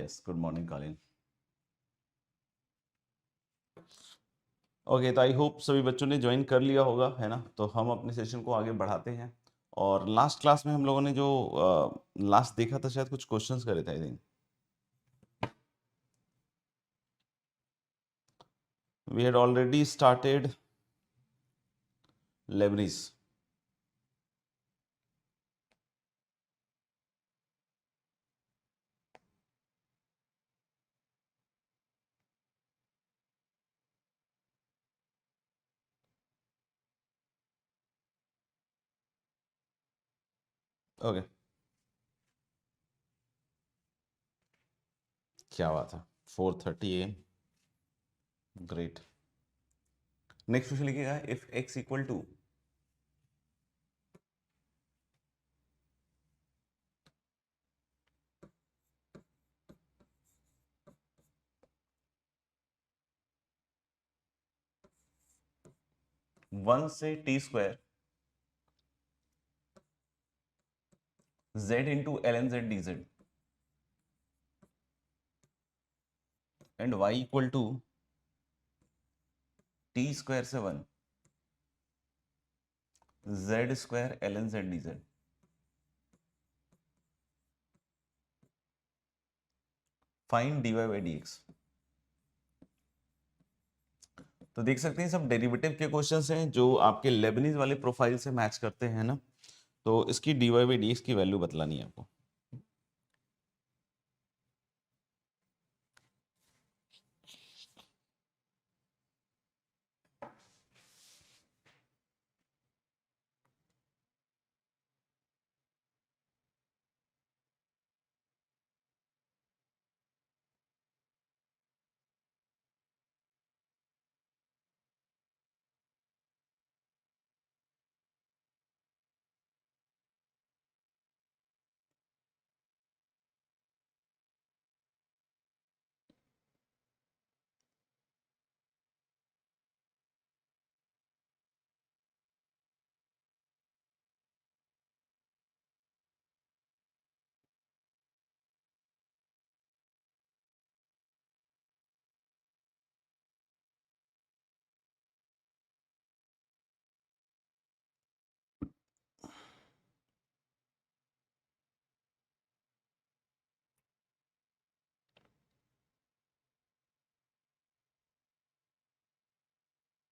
Yes, good morning कालीन। Okay, तो I hope सभी बच्चों ने ज्वाइन कर लिया होगा, है ना। तो हम अपने सेशन को आगे बढ़ाते हैं। और लास्ट क्लास में हम लोगों ने जो लास्ट देखा था, शायद कुछ क्वेश्चंस करे थे, I think we had already started Leibniz. Okay, क्या बात है, 4:30 AM। ग्रेट। नेक्स्ट क्वेश्चन लिखिएगा, इफ x इक्वल टू 1 से t² z into ln z dz and y equal to t² से 1 z² ln z dz। Find dy by dx। तो देख सकते हैं सब डेरिवेटिव के क्वेश्चंस हैं जो आपके लेबनीज वाले प्रोफाइल से मैच करते हैं ना। तो इसकी dy बाई dx की वैल्यू बतलानी है आपको।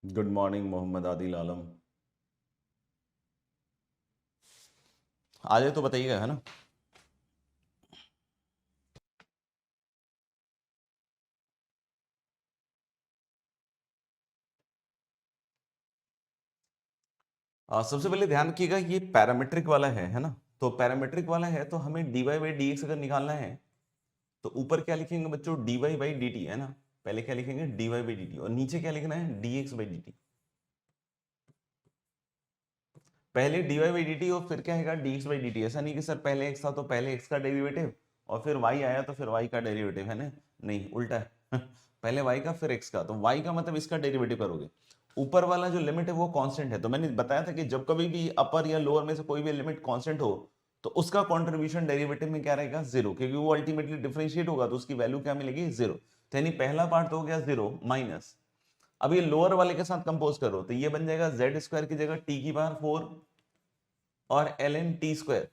गुड मॉर्निंग मोहम्मद आदिल आलम। आज तो बताइएगा, है ना। सबसे पहले ध्यान रखिएगा, ये पैरामीट्रिक वाला है ना। तो पैरामीट्रिक वाला है तो हमें dy बाई dx अगर निकालना है तो ऊपर क्या लिखेंगे बच्चों, dy बाई dt, है ना। पहले क्या लिखेंगे, dy बाई dt, और नीचे क्या लिखना है, dx बाई dt। पहले dy बाई dt और फिर क्या है dx बाई dt। ऐसा नहीं कि सर पहले x था तो पहले x का डेरिवेटिव और फिर y आया तो फिर y का डेरिवेटिव, है ना। नहीं, उल्टा है। पहले y का फिर x का, तो y का मतलब इसका डेरिवेटिव करोगे। ऊपर वाला जो लिमिट है वो कांस्टेंट है, तो मैंने बताया था कि जब कभी भी अपर या लोअर में से कोई भी लिमिट कांस्टेंट हो तो उसका कंट्रीब्यूशन डेरिवेटिव में क्या रहेगा, जीरो, क्योंकि वो अल्टीमेटली डिफरेंशिएट होगा तो उसकी वैल्यू क्या मिलेगी, जीरो। तो यानी पहला पार्ट तो हो गया जीरो माइनस। अब ये लोअर वाले के साथ कंपोज करो तो ये बन जाएगा z² की जगह t⁴ और ln t²,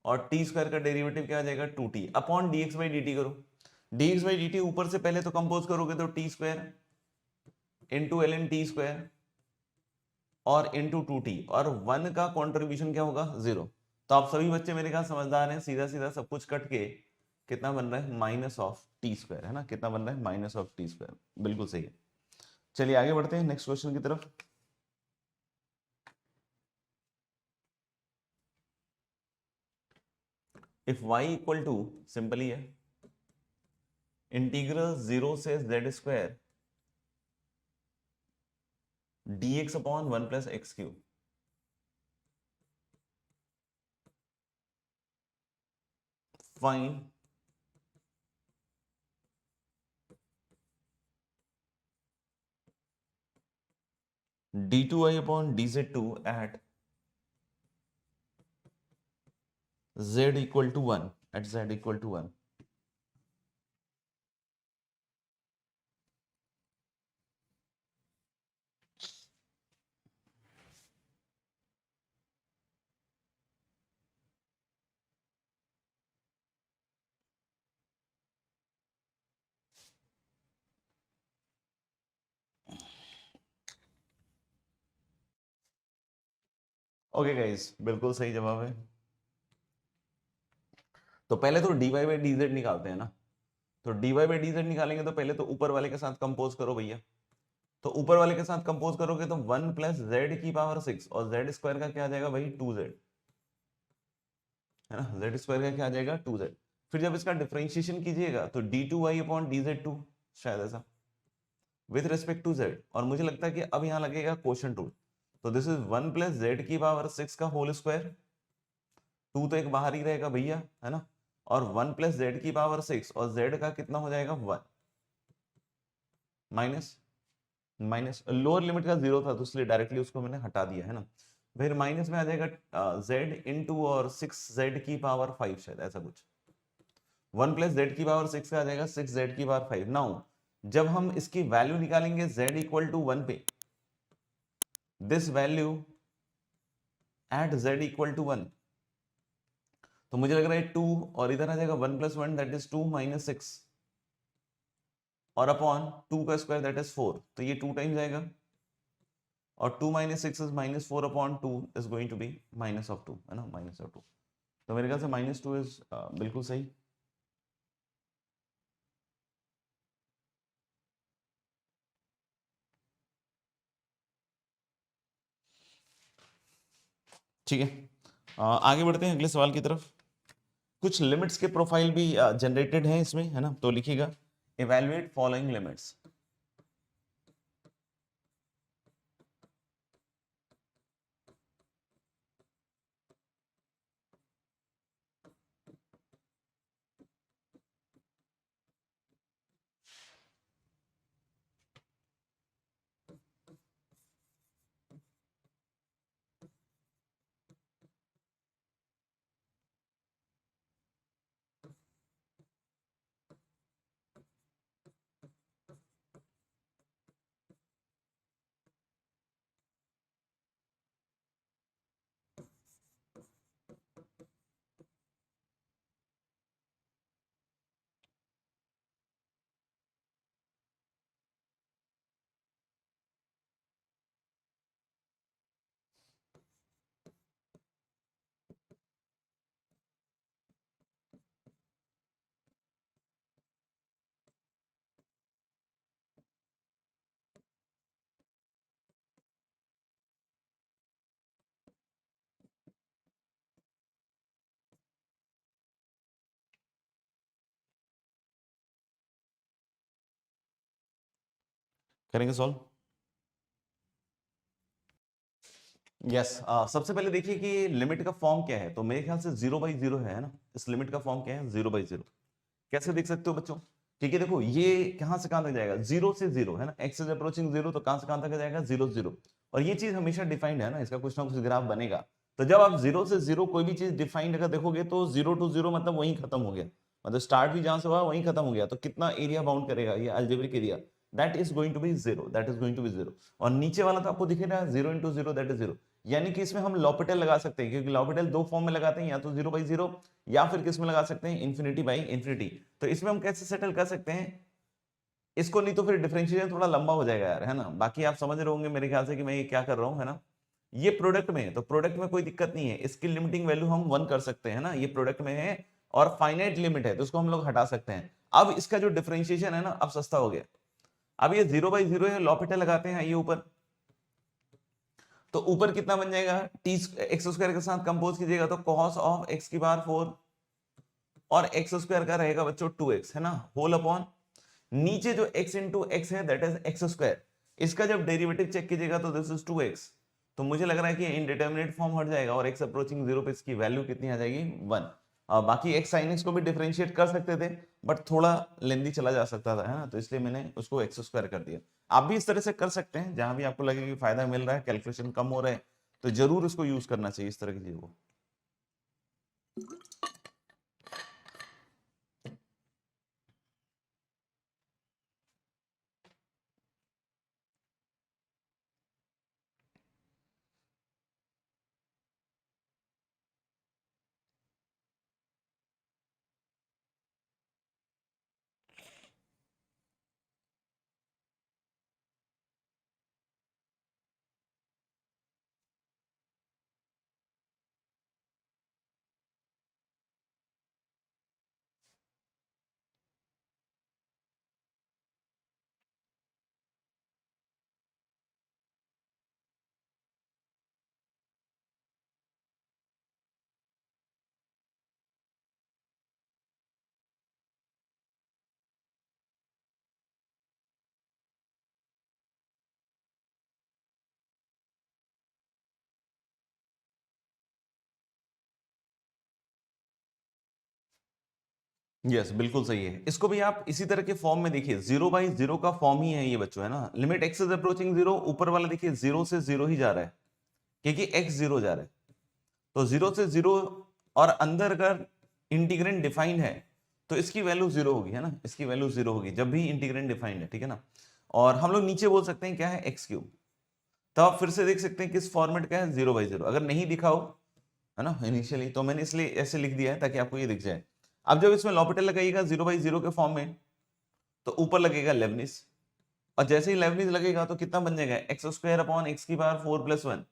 और t² का डेरिवेटिव क्या आ जाएगा, 2t upon dx by dt करो। dx बाई dt ऊपर से पहले तो कंपोज करोगे तो t² इंटू ln t² और इंटू 2t, और 1 का कंट्रीब्यूशन क्या होगा, जीरो। तो आप सभी बच्चे मेरे ख्याल समझदार हैं, सीधा सीधा सब कुछ कट के कितना बन रहा है, माइनस ऑफ t², है ना। कितना बन रहा है, माइनस ऑफ t², बिल्कुल सही है। चलिए आगे बढ़ते हैं नेक्स्ट क्वेश्चन की तरफ। If y equal to, simply है, इंटीग्रल 0 से z² dx upon 1 plus x cube, find d2i upon dz2 at z equal to 1, at z equal to 1। Okay guys, बिल्कुल सही जवाब है। तो पहले तो dy बाई डी जेड निकालते हैं ना। तो dy बाई डी जेड निकालेंगे तो पहले तो ऊपर वाले के साथ कंपोज करो भैया। तो ऊपर वाले के साथ कंपोज करोगे तो 1 प्लस जेड की पावर 6 और जेड स्क्वायर का क्या आ जाएगा भाई 2z, है ना। जेड स्क्वायर का क्या आ जाएगा 2z। फिर जब इसका डिफरेंशिएशन कीजिएगा तो d2y अपॉन dz2, शायद ऐसा, विथ रिस्पेक्ट टू z। और मुझे लगता है कि अब यहाँ लगेगा क्वोशंट रूल। तो दिस इज 1 प्लस जेड की पावर 6 का होल स्क्वायर, 2 तो एक बाहर ही रहेगा भैया, है ना। और 1 प्लस जेड की पावर 6 और z का कितना हो जाएगा 1, माइनस माइनस लोअर लिमिट का 0 था तो इसलिए डायरेक्टली उसको मैंने हटा दिया, है ना। फिर माइनस में आ जाएगा z इंटू और 6z की पावर 5, शायद ऐसा कुछ। 1 प्लस जेड की पावर 6 का आ जाएगा 6z की पावर 5। नाउ जब हम इसकी वैल्यू निकालेंगे z इक्वल टू 1 पे, this value at z equal to 1, तो मुझे लग रहा है 2 और इधर आ जाएगा 1 प्लस 1 दैट इज 2 माइनस 6 और अपॉन 2 का स्क्वायर दैट इज 4, तो ये 2 टाइम्स आएगा। और 2 minus 6 is minus 4 upon 2 is going to be minus of 2, है ना, माइनस ऑफ 2। तो मेरे ख्याल से माइनस 2 इज बिल्कुल सही। ठीक है, आगे बढ़ते हैं अगले सवाल की तरफ। कुछ लिमिट्स के प्रोफाइल भी जनरेटेड हैं इसमें, है ना। तो लिखिएगा इवैल्यूएट फॉलोइंग लिमिट्स। करेंगे सॉल्व। यस, सबसे पहले देखिए कि लिमिट का फॉर्म क्या है। तो मेरे ख्याल से 0/0 है ना। इस लिमिट का फॉर्म क्या है 0/0। कैसे देख सकते हो बच्चों? ठीक है, देखो ये कहां से कहां तक जाएगा, 0 से 0, है ना। x इज अप्रोचिंग 0, तो कहां से कहां तक जाएगा 0 0। और ये चीज हमेशा डिफाइंड है ना, इसका कुछ ना कुछ ग्राफ बनेगा। तो जब आप 0 से 0 कोई भी चीज डिफाइंड अगर देखोगे तो 0 to 0 मतलब वहीं खत्म हो गया, मतलब स्टार्ट भी जहां से हुआ वहीं खत्म हो गया। तो कितना एरिया बाउंड करेगा ये algebraic area, that is going to be 0, that is going to be 0। और नीचे वाला तो आपको दिख रहा है 0 into 0 दैट इज 0। यानी कि इसमें हम लॉपिटल लगा सकते हैं, क्योंकि लॉपिटल दो फॉर्म में लगाते हैं, या तो 0/0 या फिर किस में लगा सकते हैं इन्फिनिटी बाई इन्फिनिटी। तो इसमें हम कैसे सेटल कर सकते हैं इसको, नहीं तो फिर डिफरेंशिएशन थोड़ा लंबा हो जाएगा यार, है ना। बाकी आप समझ रहे होंगे मेरे ख्याल से कि मैं ये क्या कर रहा हूं, है ना। ये प्रोडक्ट में है तो प्रोडक्ट में कोई दिक्कत नहीं है, इसकी लिमिटिंग वैल्यू हम 1 कर सकते हैं ना, ये प्रोडक्ट में है। और फाइनाइट लिमिट है तो उसको हम लोग हटा सकते हैं। अब इसका जो डिफरेंशिएशन है ना अब सस्ता हो गया। अब ये 0/0 है, लॉपिटल लगाते हैं ये ऊपर, तो ऊपर कितना बन जाएगा टी एक्स स्क्वायर के साथ कंपोज कीजिएगा तो cos ऑफ x की पावर 4 और एक्स स्क्वायर का रहेगा बच्चों 2x, है ना, होल अपॉन नीचे जो x इंटू एक्स है दैट इज एक्स स्क्वायर। इसका जब डेरिवेटिव चेक कीजिएगा तो दिस इज 2x। तो मुझे लग रहा है कि इनडिटरमिनेट फॉर्म हट जाएगा और x अप्रोचिंग 0 पे इसकी वैल्यू कितनी आ जाएगी 1। बाकी x sin x को भी डिफरेंशिएट कर सकते थे बट थोड़ा लेंदी चला जा सकता था, है ना, तो इसलिए मैंने उसको एक्स स्क्वायर कर दिया। आप भी इस तरह से कर सकते हैं, जहां भी आपको लगे कि फायदा मिल रहा है, कैलकुलेशन कम हो रहा है, तो जरूर उसको यूज करना चाहिए इस तरह की चीजों को। यस बिल्कुल सही है। इसको भी आप इसी तरह के फॉर्म में देखिए, 0/0 का फॉर्म ही है ये बच्चों, है ना। लिमिट एक्स इज अप्रोचिंग 0, ऊपर वाला देखिए 0 से 0 ही जा रहा है क्योंकि x 0 जा रहा है, तो 0 से 0 और अंदर अगर इंटीग्रेंड डिफाइंड है तो इसकी वैल्यू 0 होगी, है ना, इसकी वैल्यू 0 होगी जब भी इंटीग्रेंड डिफाइंड है, ठीक है ना। और हम लोग नीचे बोल सकते हैं क्या है, एक्स क्यूब। तो आप फिर से देख सकते हैं किस फॉर्मेट का है, 0/0। अगर नहीं दिखा हो, है ना, इनिशियली, तो मैंने इसलिए ऐसे लिख दिया है ताकि आपको ये दिख जाए। अब जब इसमें लॉपिटल लगाइएगा 0/0 के फॉर्म में, तो ऊपर लगेगा लेबनिज, और जैसे ही लेबनिज लगेगा तो कितना बन जाएगा, x² / x⁴ + 1।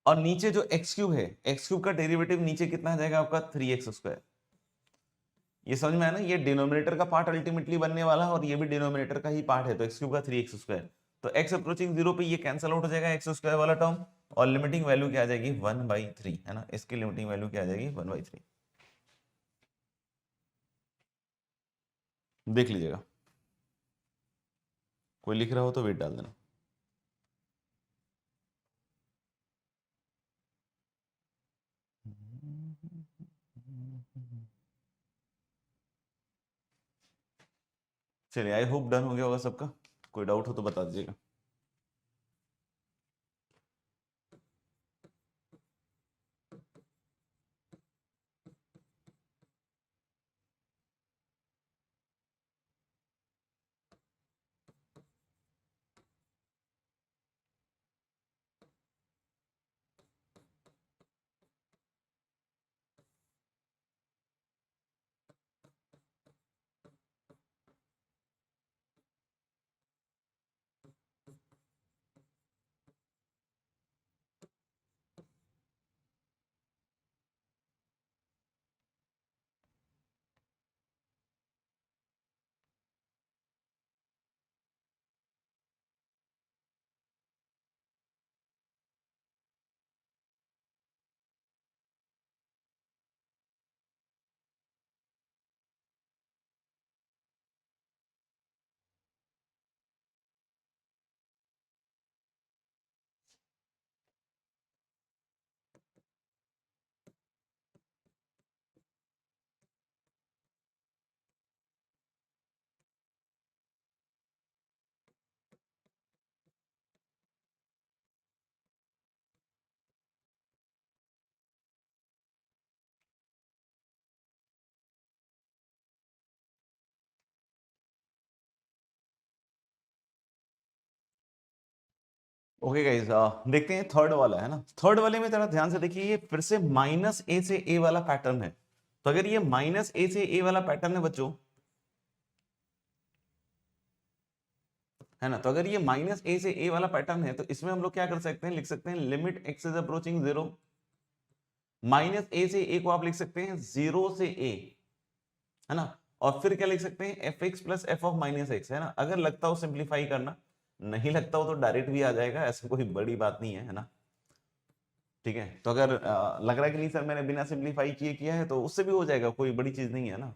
और नीचे जो x³ है, x³ का डेरिवेटिव नीचे कितना आ जाएगा आपका, 3x²। ये समझ में आया ना, ये डिनोमिनेटर का पार्ट अल्टीमेटली बनने वाला है और ये भी डिनोमिनेटर का ही पार्ट है, तो x³ का 3x²। तो x अप्रोचिंग 0 पे ये कैंसिल आउट हो जाएगा x² वाला टर्म, और लिमिटिंग वैल्यू क्या आ जाएगी, 1/3, है ना। इसकी लिमिटिंग वैल्यू क्या आ जाएगी, 1/3। देख लीजिएगा, कोई लिख रहा हो तो वेट डाल देना। चलिए, आई होप डन हो गया होगा सबका। कोई डाउट हो तो बता दीजिएगा। ओके गाइस, देखते हैं थर्ड वाला, है ना। थर्ड वाले में थोड़ा ध्यान से देखिए, ये फिर से -a से a वाला पैटर्न है। तो अगर ये -a से a वाला पैटर्न है बच्चों, है ना, तो अगर ये -a से a वाला पैटर्न है तो इसमें हम लोग क्या कर सकते हैं, लिख सकते हैं limit x is approaching 0, -a से a को आप लिख सकते हैं 0 से a, है ना। और फिर क्या लिख सकते हैं, fx + f(-x), है ना। अगर लगता हो सिंप्लीफाई करना, नहीं लगता हो तो डायरेक्ट भी आ जाएगा, ऐसा कोई बड़ी बात नहीं है ना। ठीक है, तो अगर लग रहा है कि नहीं सर मैंने बिना सिंप्लीफाई किए किया है, तो उससे भी हो जाएगा, कोई बड़ी चीज नहीं है ना।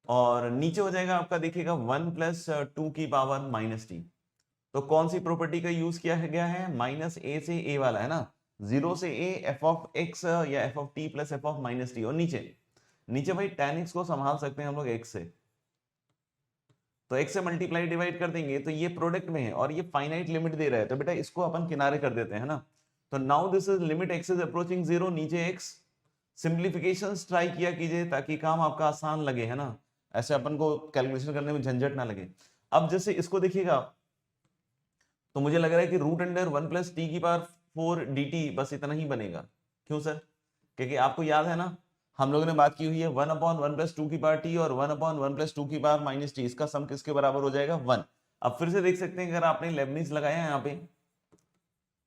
और नीचे हो जाएगा आपका, देखिएगा 1 + 2 की पावर -t। तो कौन सी प्रॉपर्टी का यूज किया गया है, -a से a वाला, है ना। 0 से a f(x) या f(t + f(-t)। और नीचे नीचे भाई tan x को संभाल सकते हैं हम लोग x से, तो x से मल्टीप्लाई डिवाइड कर देंगे तो ये प्रोडक्ट में है और ये फाइनाइट लिमिट दे रहा है, तो बेटा इसको अपन किनारे कर देते हैं, है ना। तो now this is limit x is approaching 0, नीचे x। सिंप्लीफिकेशन ट्राई किया कीजिए ताकि काम आपका आसान लगे, है ना, ऐसे अपन को कैलकुलेशन करने में झंझट ना लगे। अब जैसे इसको देखिएगा, तो मुझे लग रहा है कि √(1 + t⁴ dt) बस इतना ही बनेगा। क्यों सर, क्योंकि आपको याद है ना, हम लोगों ने बात की हुई है 1/(1 + 2t) और 1/(1 + 2t), इसका सम किसके बराबर हो जाएगा, 1। अब फिर से देख सकते हैं, अगर आपने लेबनिज लगाया है यहाँ पे,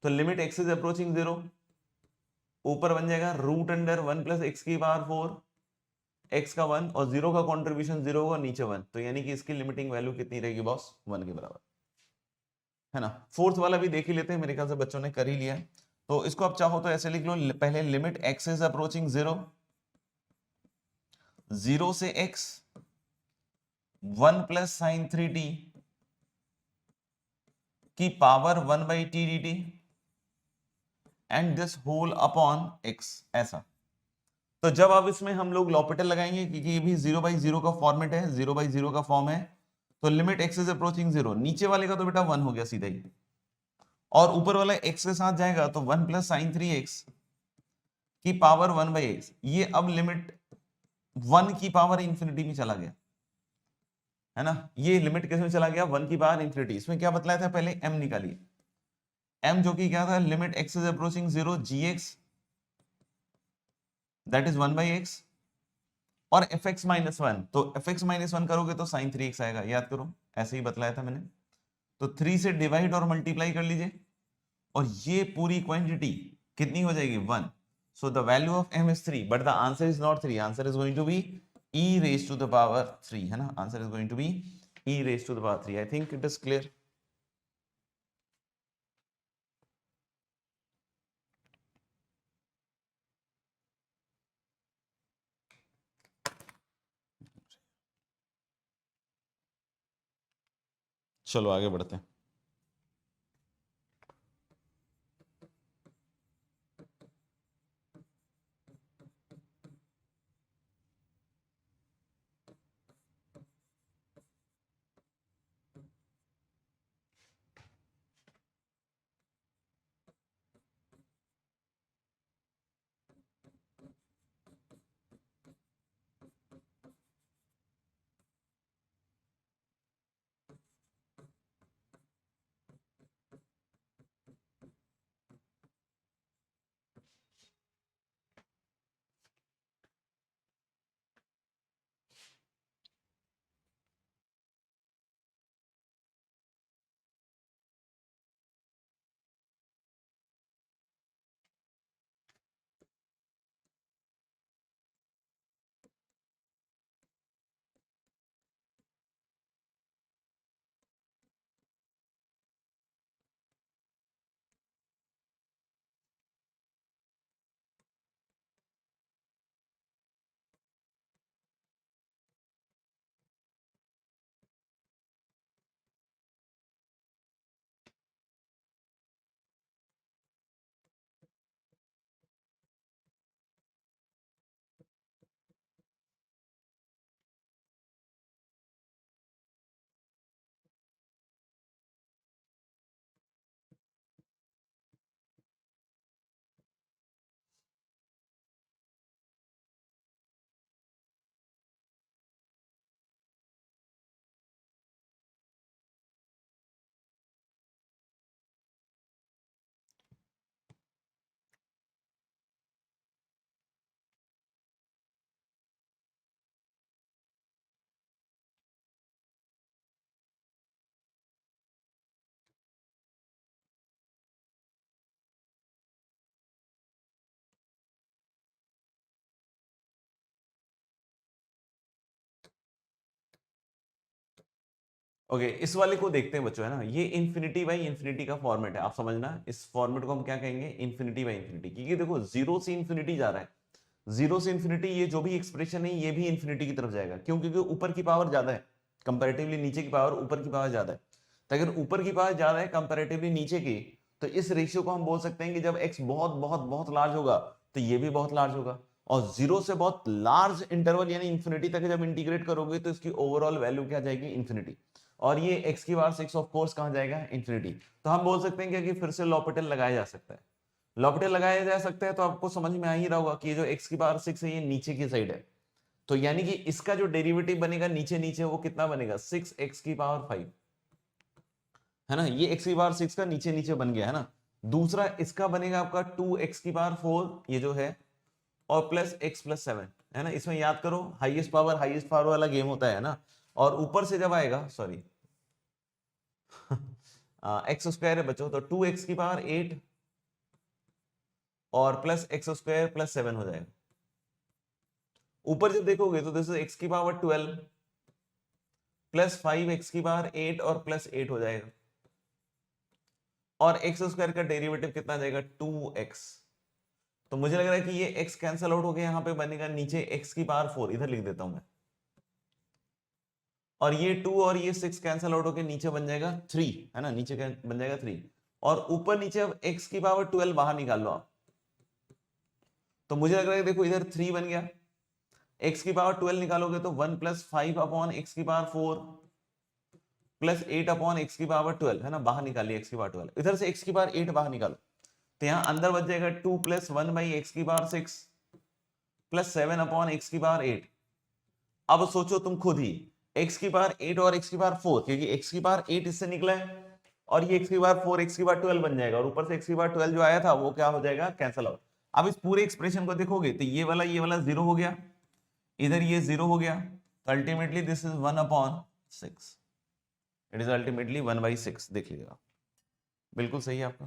तो लिमिट x इज अप्रोचिंग 0, ऊपर बन जाएगा √(1 + x⁴ x का 1 और 0 का कॉन्ट्रीब्यूशन 0 होगा, नीचे 1। तो यानी कि इसकी लिमिटिंग वैल्यू कितनी रहेगी बॉस, 1 के बराबर, है ना। फोर्थ वाला भी देख ही लेते हैं, मेरे ख्याल से बच्चों ने कर ही लिया है। तो इसको आप चाहो तो ऐसे लिख लो, पहले लिमिट x इज अप्रोचिंग 0, 0 से x 1 + sin3t की power 1/t dt and this whole upon x, ऐसा। तो जब अब इसमें हम लोग लॉपिटल लगाएंगे, क्योंकि ये भी 0/0 का फॉर्मेट है, 0/0 का फॉर्म है, तो लिमिट x इज अप्रोचिंग 0, नीचे वाले का तो बेटा 1 हो गया सीधा ही, और ऊपर वाला x के साथ जाएगा तो 1 + sin3x की पावर 1/x, ये अब लिमिट 1 की पावर इंफिनिटी में चला गया, है ना। ये लिमिट किस में चला गया, 1 की पावर इंफिनिटी। इसमें क्या बतलाया था, पहले m निकालिए, m जो कि क्या था, limit x is approaching 0 gx that is 1/x, और fx-1, तो fx-1 करोगे तो sin3x आएगा, याद करो ऐसे ही बतलाया था मैंने। तो 3 से डिवाइड और मल्टीप्लाई कर लीजिए, और ये पूरी क्वांटिटी कितनी हो जाएगी, 1। So the value of m is 3, but the answer is not 3, answer is going to be e raised to the power 3, है ना, answer is going to be e raised to the power 3। I think it is clear. चलो आगे बढ़ते हैं। Okay इस वाले को देखते हैं बच्चों, है ना। ये इंफिनिटी बाई इंफिनिटी का फॉर्मेट है, आप समझना, इस फॉर्मेट को हम क्या कहेंगे, इंफिनिटी बाई इंफिनिटी। क्योंकि देखो 0 से इंफिनिटी जा रहा है, 0 से इंफिनिटी, ये जो भी एक्सप्रेशन है ये भी इंफिनिटी की तरफ जाएगा। क्यों, क्योंकि ऊपर की पावर ज्यादा है कंपैरेटिवली नीचे की पावर, ऊपर की पावर ज्यादा है। तो अगर ऊपर की पावर ज्यादा है कंपैरेटिवली नीचे की, तो इस रेशियो को हम बोल सकते हैं कि जब x बहुत बहुत बहुत लार्ज होगा तो ये भी बहुत लार्ज होगा। और 0 से बहुत लार्ज इंटरवल यानी इंफिनिटी तक जब इंटीग्रेट करोगे तो इसकी ओवरऑल वैल्यू क्या जाएगी, इंफिनिटी। और ये x की पावर 6 ऑफ कोर्स कहां जाएगा, इंफिनिटी। तो हम बोल सकते हैं कि फिर से लॉपिटल लगाया जा सकता है, लॉपिटल लगाया जा सकता है। तो आपको समझ में आ ही रहा होगा कि ये जो x की पावर 6 है ये नीचे की साइड है, तो यानी कि इसका जो डेरिवेटिव बनेगा नीचे नीचे वो कितना बनेगा, 6x की पावर 5, है ना। ये x की पावर 6 का नीचे नीचे बन गया, है ना। दूसरा इसका बनेगा आपका 2x की पावर 4, ये जो है, और प्लस x प्लस 7, है ना। इसमें याद करो हाईएस्ट पावर वाला गेम होता है ना। और ऊपर से जब आएगा, सॉरी एक्स स्क्वायर है बच्चों, तो 2x की पावर 8 और प्लस एक्स स्क्वायर प्लस 7 हो जाएगा। ऊपर जब देखोगे तो दिस इज x की पावर 12 प्लस 5x की पावर 8 और प्लस 8 हो जाएगा। और एक्स स्क्वायर का डेरिवेटिव कितना जाएगा, 2x। तो मुझे लग रहा है कि ये x कैंसल आउट हो गया, यहाँ पे बनेगा नीचे x की पावर 4, इधर लिख देता हूं मैं। और ये 2 और ये 6 कैंसल आउट होके नीचे बन जाएगा 3, है ना, नीचे बन जाएगा 3। और ऊपर नीचे अब x की पावर 12 बाहर निकाल लो आप, तो मुझे लग रहा है देखो इधर 3 बन गया, x की पावर 12 निकालोगे तो 1 प्लस 5 अपॉन x की पावर 4 प्लस 8 अपॉन x की पावर 12 है ना, बाहर निकालिए x की पावर 12, इधर से x की पावर 8 बाहर निकालो, तो यहाँ अंदर बच जाएगा 2 प्लस 1 बाई एक्स की पावर 6 प्लस 7 अपॉन एक्स की पावर 8। अब सोचो तुम खुद ही, x की पावर 8 और x की पावर 4, क्योंकि x की पावर 8 इससे निकला है और ये x की पावर 4 x की पावर 12 बन जाएगा, और ऊपर से x की पावर 12 जो आया था वो क्या हो जाएगा, कैंसिल आउट। अब इस पूरे एक्सप्रेशन को देखोगे तो ये वाला जीरो हो गया, इधर ये जीरो हो गया, तो ultimately this is 1 upon 6, it is ultimately 1/6। देख लीजिएगा, बिल्कुल सही है आपका।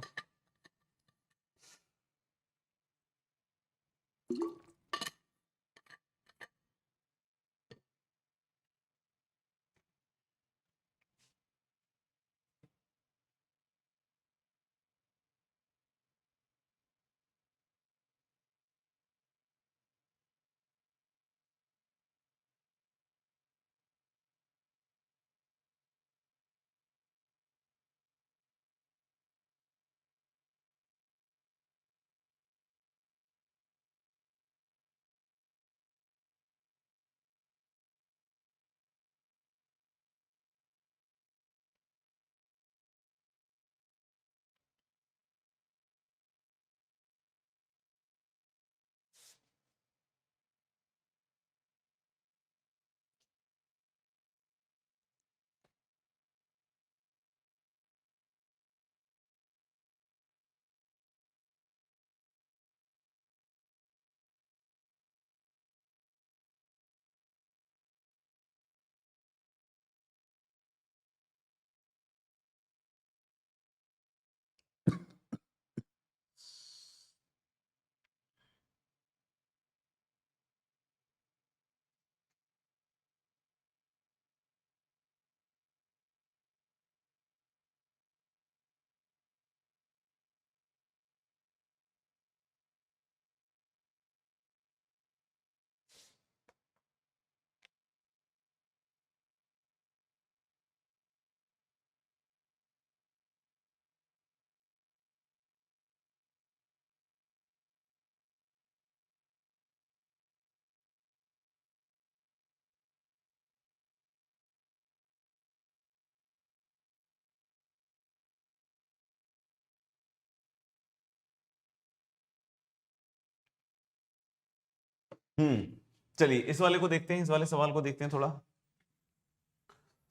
चलिए इस वाले को देखते हैं, इस वाले सवाल को देखते हैं थोड़ा,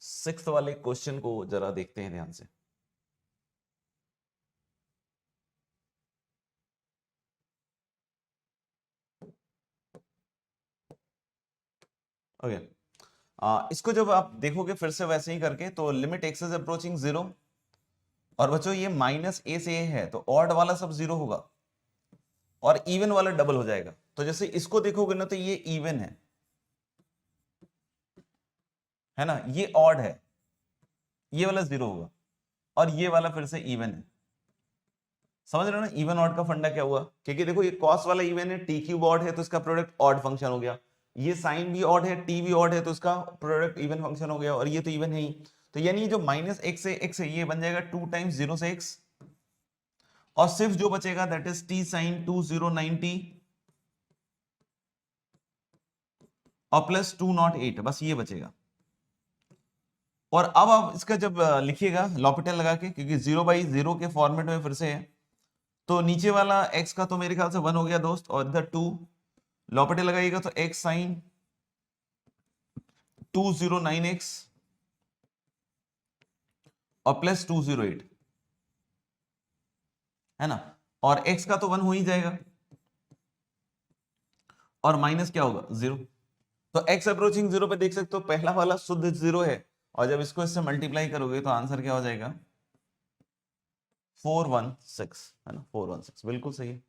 सिक्स्थ वाले क्वेश्चन को जरा देखते हैं ध्यान से। ओके, इसको जब आप देखोगे फिर से वैसे ही करके, तो लिमिट एक्स इज अप्रोचिंग 0, और बच्चों ये माइनस ए से ए है तो ऑड वाला सब 0 होगा और इवन वाला डबल हो जाएगा। तो जैसे इसको देखोगे ना तो ये इवन है ना, ये ऑड है, ये वाला 0 होगा, और ये वाला फिर से इवन है। समझ रहे हो ना इवन ऑड का फंडा क्या हुआ, क्योंकि देखो ये कॉस वाला इवन है, टी क्यूब ऑड है तो इसका प्रोडक्ट ऑड फंक्शन हो गया, ये साइन भी ऑड है, टी भी ऑड है तो इसका प्रोडक्ट इवन फंक्शन हो गया, और ये तो इवन है ही। तो यानी जो माइनस एक्स से एक्स है ये बन जाएगा 2 टाइम्स 0 से एक्स, और सिर्फ जो बचेगा दैट इज टी साइन 2090 और प्लस 208, बस ये बचेगा। और अब आप इसका जब लिखिएगा लॉपिटल लगा के, क्योंकि 0/0 के फॉर्मेट में फिर से है, तो नीचे वाला x का तो मेरे ख्याल से 1 हो गया दोस्त, और इधर 2 लॉपिटल लगाइएगा तो x साइन 209x और प्लस 208 है ना, और x का तो 1 हो ही जाएगा, और माइनस क्या होगा 0। तो x अप्रोचिंग 0 पे देख सकते हो पहला वाला शुद्ध 0 है, और जब इसको इससे मल्टीप्लाई करोगे तो आंसर क्या हो जाएगा 416, है ना, 416 बिल्कुल सही है।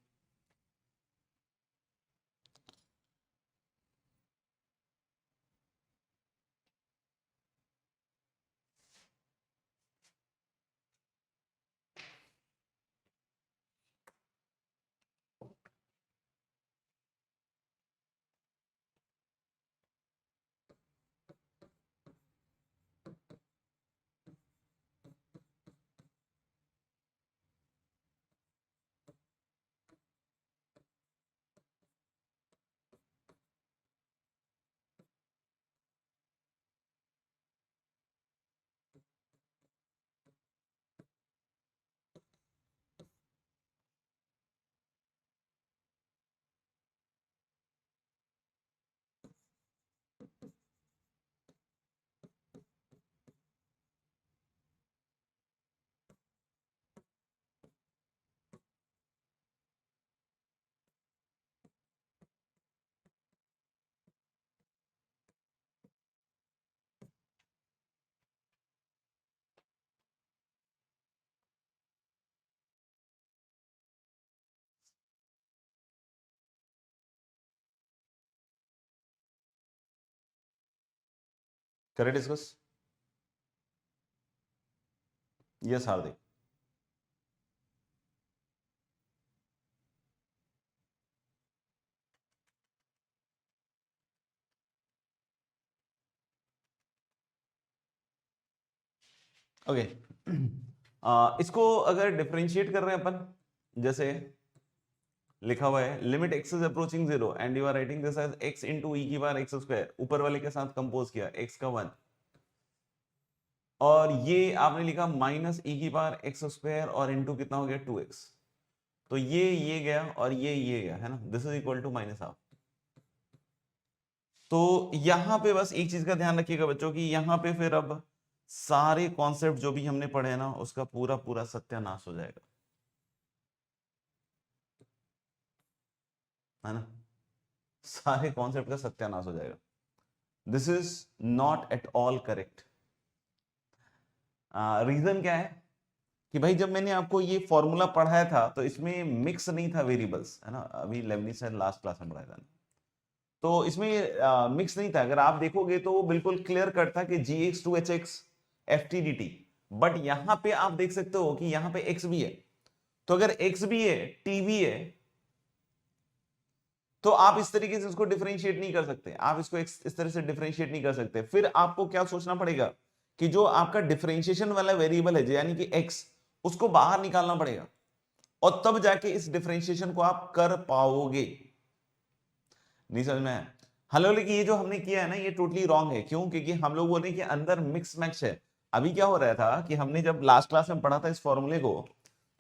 करे डिस्कस। यस हार्दिक। ओके इसको अगर डिफरेंशिएट कर रहे हैं अपन, जैसे लिखा हुआ है limit x is approaching 0 and you are writing this as x into e की पावर एक्स स्क्वायर, ऊपर वाले के साथ कंपोज किया x का 1, और ये आपने लिखा माइनस ई की पावर एक्स स्क्वायर और इंटू कितना हो गया 2x, तो ये गया और ये गया है ना, this is equal to minus half. तो यहां पे बस एक चीज का ध्यान रखिएगा बच्चों की, यहां पे फिर अब सारे कॉन्सेप्ट जो भी हमने पढ़े हैं ना उसका पूरा पूरा सत्यानाश हो जाएगा, है ना, सारे कॉन्सेप्ट का सत्यानाश हो जाएगा। This is not at all correct. Reason क्या है कि भाई जब मैंने आपको ये फॉर्मूला पढ़ाया था तो इसमें मिक्स नहीं था वेरिएबल्स, है ना, अभी लेबनिज से लास्ट क्लास में पढ़ाया था, तो इसमें मिक्स नहीं था। अगर आप देखोगे तो वो बिल्कुल क्लियर कट था कि gx to hx ft dt, but यहां पे आप देख सकते हो कि यहां पे x भी है, तो अगर x भी है t भी है तो आप इस तरीके से इसको डिफरेंशिएट नहीं कर सकते, आप इसको इस तरह से डिफरेंशिएट नहीं कर सकते। फिर आपको क्या सोचना पड़ेगा कि जो आपका डिफरेंशिएशन वाला वेरिएबल है यानी कि x, उसको बाहर निकालना पड़ेगा और तब जाके इस डिफरेंशिएशन को आप कर पाओगे। नहीं समझ में आया? हालांकि ये जो हमने किया है ना ये टोटली रॉन्ग है। क्यों? क्योंकि हम लोग बोल रहे हैं कि अंदर मिक्स मैच है। अभी क्या हो रहा था कि हमने जब लास्ट क्लास में पढ़ा था इस फॉर्मूले को,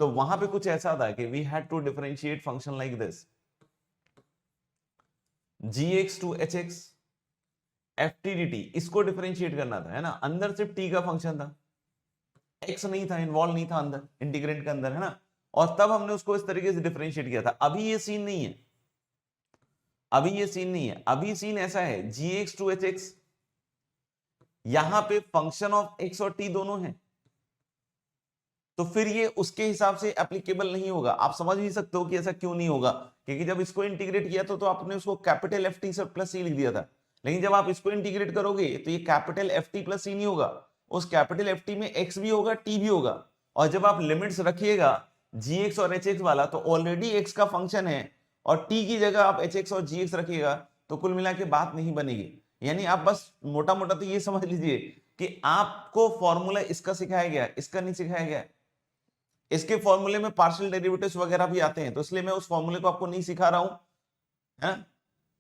तो वहां पे कुछ ऐसा था कि we had to differentiate function like this, gx to hx ft dt, इसको डिफरेंशिएट करना था, है ना। अंदर सिर्फ t का फंक्शन था, x नहीं था, इन्वॉल्व नहीं था अंदर इंटीग्रेंट के अंदर, है ना, और तब हमने उसको इस तरीके से डिफरेंशिएट किया था। अभी ये सीन नहीं है, अभी ये सीन नहीं है, अभी सीन ऐसा है gx टू hx, यहां पे फंक्शन ऑफ x और t दोनों हैं, तो फिर ये उसके हिसाब से एप्लीकेबल नहीं होगा। आप समझ ही सकते हो कि ऐसा क्यों नहीं होगा, क्योंकि जब इसको इंटीग्रेट किया तो आपने उसको कैपिटल एफ टी से प्लस सी लिख दिया था, लेकिन जब आप इसको इंटीग्रेट करोगे तो ये कैपिटल एफ टी प्लस सी नहीं होगा, उस कैपिटल एफ टी में एक्स भी होगा टी भी होगा, और जब आप लिमिट्स रखिएगा जी एक्स और एच एक्स वाला तो ऑलरेडी एक्स का फंक्शन है और टी की जगह आप एच एक्स और जी एक्स रखिएगा तो कुल मिला के बात नहीं बनेगी। यानी आप बस मोटा मोटा तो ये समझ लीजिए कि आपको फॉर्मूला इसका सिखाया गया, इसका नहीं सिखाया गया। इसके फॉर्मूले में पार्शियल डेरिवेटिव्स वगैरह भी आते हैं, तो इसलिए मैं उस फॉर्मूले को आपको नहीं सिखा रहा हूं, है ना।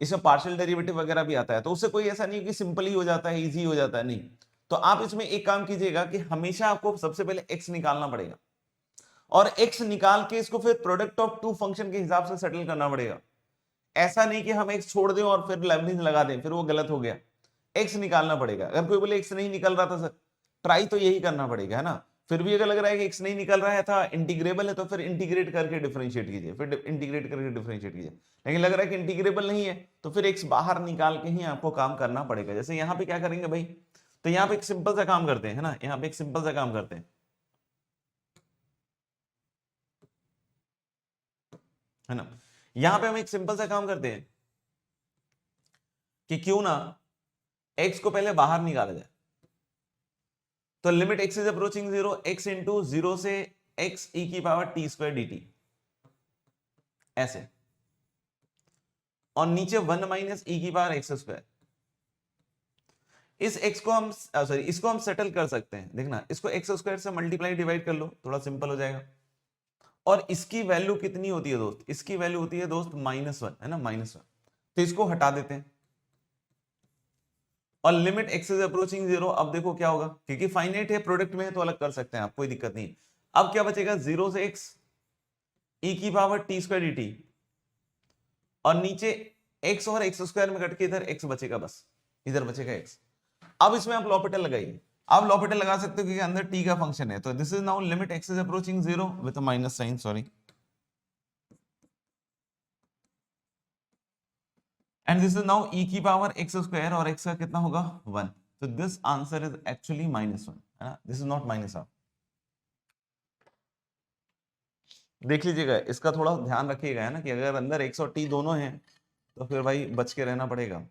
इसमें पार्शियल डेरिवेटिव वगैरह भी आता है, तो उससे कोई ऐसा नहीं कि सिंपल ही हो जाता है, इजी हो जाता है, नहीं। तो आप इसमें एक काम कीजिएगा कि हमेशा आपको सबसे पहले x निकालना पड़ेगा और x निकाल के इसको फिर प्रोडक्ट ऑफ टू फंक्शन के हिसाब से सेटल करना पड़ेगा। ऐसा नहीं कि हम x छोड़ दें और फिर लेबनिज लगा दें, फिर वो गलत हो गया। x निकालना पड़ेगा। अगर कोई बोले x नहीं निकल रहा था सर, ट्राई तो यही करना पड़ेगा, है ना। फिर भी अगर लग रहा है कि x नहीं निकल रहा है था, इंटीग्रेबल है, तो फिर इंटीग्रेट करके डिफरेंशिएट कीजिए, फिर इंटीग्रेट करके डिफरेंशिएट कीजिए। लेकिन लग रहा है कि इंटीग्रेबल नहीं है तो फिर x बाहर निकाल के ही आपको काम करना पड़ेगा। जैसे यहाँ पे क्या करेंगे भाई, तो यहाँ पे एक सिंपल सा काम करते हैं, है ना, यहाँ पे एक सिंपल सा काम करते हैं, है ना। यहाँ पे हम एक सिंपल सा काम करते हैं कि क्यों ना x को पहले बाहर निकाला जाए, तो limit x is approaching 0, x into 0 से x e की पावर t स्क्वायर dt, ऐसे, और नीचे 1 माइनस e की पावर x स्क्वायर। इस x को हम सॉरी इसको हम सेटल कर सकते हैं, देखना इसको x स्क्वायर से मल्टीप्लाई डिवाइड कर लो, थोड़ा सिंपल हो जाएगा। और इसकी वैल्यू कितनी होती है दोस्त, इसकी वैल्यू होती है दोस्त -1, है ना, -1, तो इसको हटा देते हैं और लिमिट x इज अप्रोचिंग 0। अब देखो क्या होगा, क्योंकि फाइनाइट है, प्रोडक्ट में है तो अलग कर सकते हैं आप, कोई दिक्कत नहीं। अब क्या बचेगा, 0 से x e की पावर t स्क्वायर dt, और नीचे x और x स्क्वायर में कट के इधर x बचेगा, बस इधर बचेगा x। अब इसमें आप लॉपिटल लगाइए, आप लॉपिटल लगा सकते हो क्योंकि अंदर t का फंक्शन है, तो this is now limit x is approaching 0 with minus sign, sorry, and this is now e की पावर x स्क्वायर, और x का कितना होगा 1, तो दिस आंसर इज एक्चुअली -1, है ना, this is not minus half. देख लीजिएगा, इसका थोड़ा ध्यान रखिएगा, है ना, कि अगर अंदर x और t दोनों हैं तो फिर भाई बच के रहना पड़ेगा।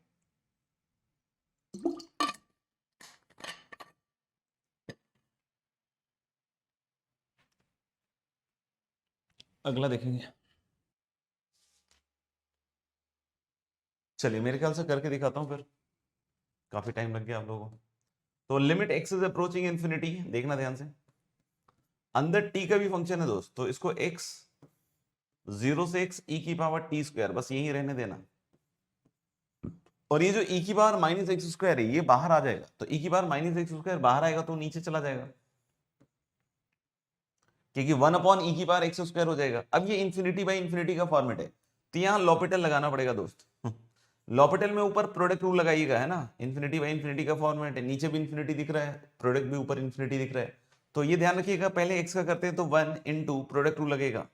अगला देखेंगे। चलिए मेरे ख्याल से करके दिखाता हूं, फिर काफी टाइम लग गया आप लोगों को। तो limit x is approaching infinity, देखना ध्यान से। अंदर टी का भी फंक्शन है दोस्त, तो इसको एक्स 0 से x e की पावर टी स्क्वायर, बस यही रहने देना। और ये जो e की पावर माइनस एक्स स्क्वायर है ये बाहर आ जाएगा, तो e की पावर माइनस एक्स स्क्वायर बाहर आएगा तो नीचे चला जाएगा, क्योंकि 1 अपॉन ई की पावर एक्स स्क्वायर हो जाएगा। अब ये इंफिनिटी बाई इंफिनिटी का फॉर्मेट है, तो यहां लॉपिटल लगाना पड़ेगा दोस्त। लॉपिटल में ऊपर प्रोडक्ट रूल लगाइएगा, है ना, इंफिनिटी बाई इंफिनिटी का फॉर्मेट है, नीचे भी इंफिनिटी दिख रहा है, प्रोडक्ट भी ऊपर इंफिनिटी दिख रहा है, तो ये ध्यान रखिएगा, पहले एक्स का करते हैं तो 1 इंटू प्रोडक्ट रूल लगेगा,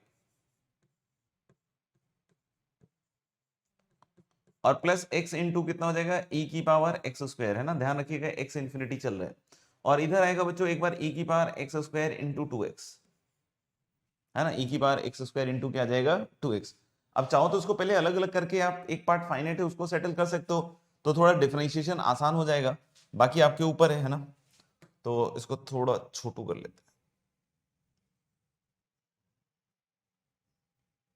और प्लस एक्स इंटू कितना हो जाएगा, e की पावर एक्स स्क्वायर, है ना, ध्यान रखिएगा एक्स इंफिनिटी चल रहा है। और इधर आएगा बच्चों एक बार e की power x square into 2x, है ना, e की पावर एक्स स्क्वायर इंटू क्या आ जाएगा 2x। अब चाहो तो इसको पहले अलग अलग करके आप एक पार्ट फाइनाइट है उसको सेटल कर सकते हो, तो थोड़ा डिफरेंशिएशन आसान हो जाएगा, बाकी आपके ऊपर है ना। तो इसको थोड़ा छोटू कर लेते हैं,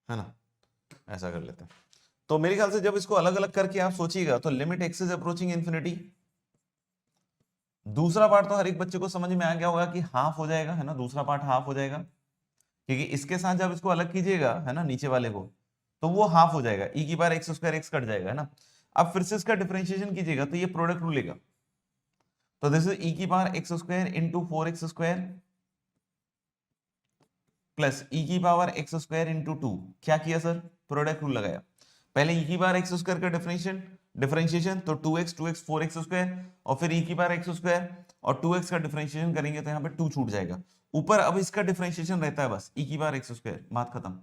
है ना, ऐसा कर लेते हैं। तो मेरे ख्याल से जब इसको अलग अलग करके आप सोचिएगा तो limit x is approaching infinity, दूसरा पार्ट तो हर एक बच्चे को समझ में आ गया होगा कि हाफ हो जाएगा, है ना, दूसरा पार्ट हाफ हो जाएगा, क्योंकि इसके साथ जब इसको अलग कीजिएगा, है ना, नीचे वाले को, तो वो हाफ हो जाएगा, ई की power x square x cut जाएगा, है ना। अब फिर से इसका डिफरेंशिएशन कीजिएगा तो ये प्रोडक्ट रूल लेगा, तो दिस इज ई की power x square into 4x square plus e की पावर एक्स स्क्वायर इंटू 2, क्या किया सर, प्रोडक्ट रूल लगाया, पहले ई की पावर एक्स स्क्वायर का डिफरेंशिएशन तो 2x 2x 4x स्क्वायर, और फिर ई की पावर एक्स स्क्वायर और 2x का डिफरेंशिएशन करेंगे तो यहाँ पे 2 छूट जाएगा, ऊपर अब इसका डिफरेंशिएशन रहता है बस ई की पावर एक्स स्क्वायर, बात खत्म,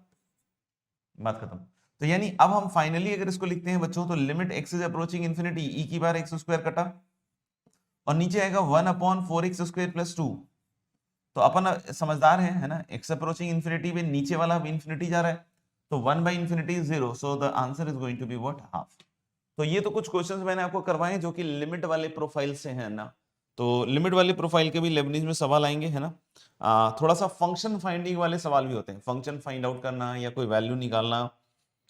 बात खत्म। तो यानी अब हम फाइनली अगर इसको लिखते हैं बच्चों, तो limit x is approaching infinity, e की पावर एक्स स्क्वायर कटा, और नीचे आएगा 1 अपॉन 4x स्क्वायर प्लस 2, तो अपन समझदार है ना, एक्स अप्रोचिंग इन्फिनिटी में नीचे वाला अब इन्फिनिटी जा रहा है, तो 1 by infinity is 0, so the answer is going to be what, half. तो ये तो कुछ क्वेश्चंस मैंने आपको करवाए जो कि लिमिट वाले प्रोफाइल से हैं ना, तो लिमिट वाले प्रोफाइल के भी लेबनीज में सवाल आएंगे, है ना। थोड़ा सा फंक्शन फाइंडिंग वाले सवाल भी होते हैं, फंक्शन फाइंड आउट करना या कोई वैल्यू निकालना,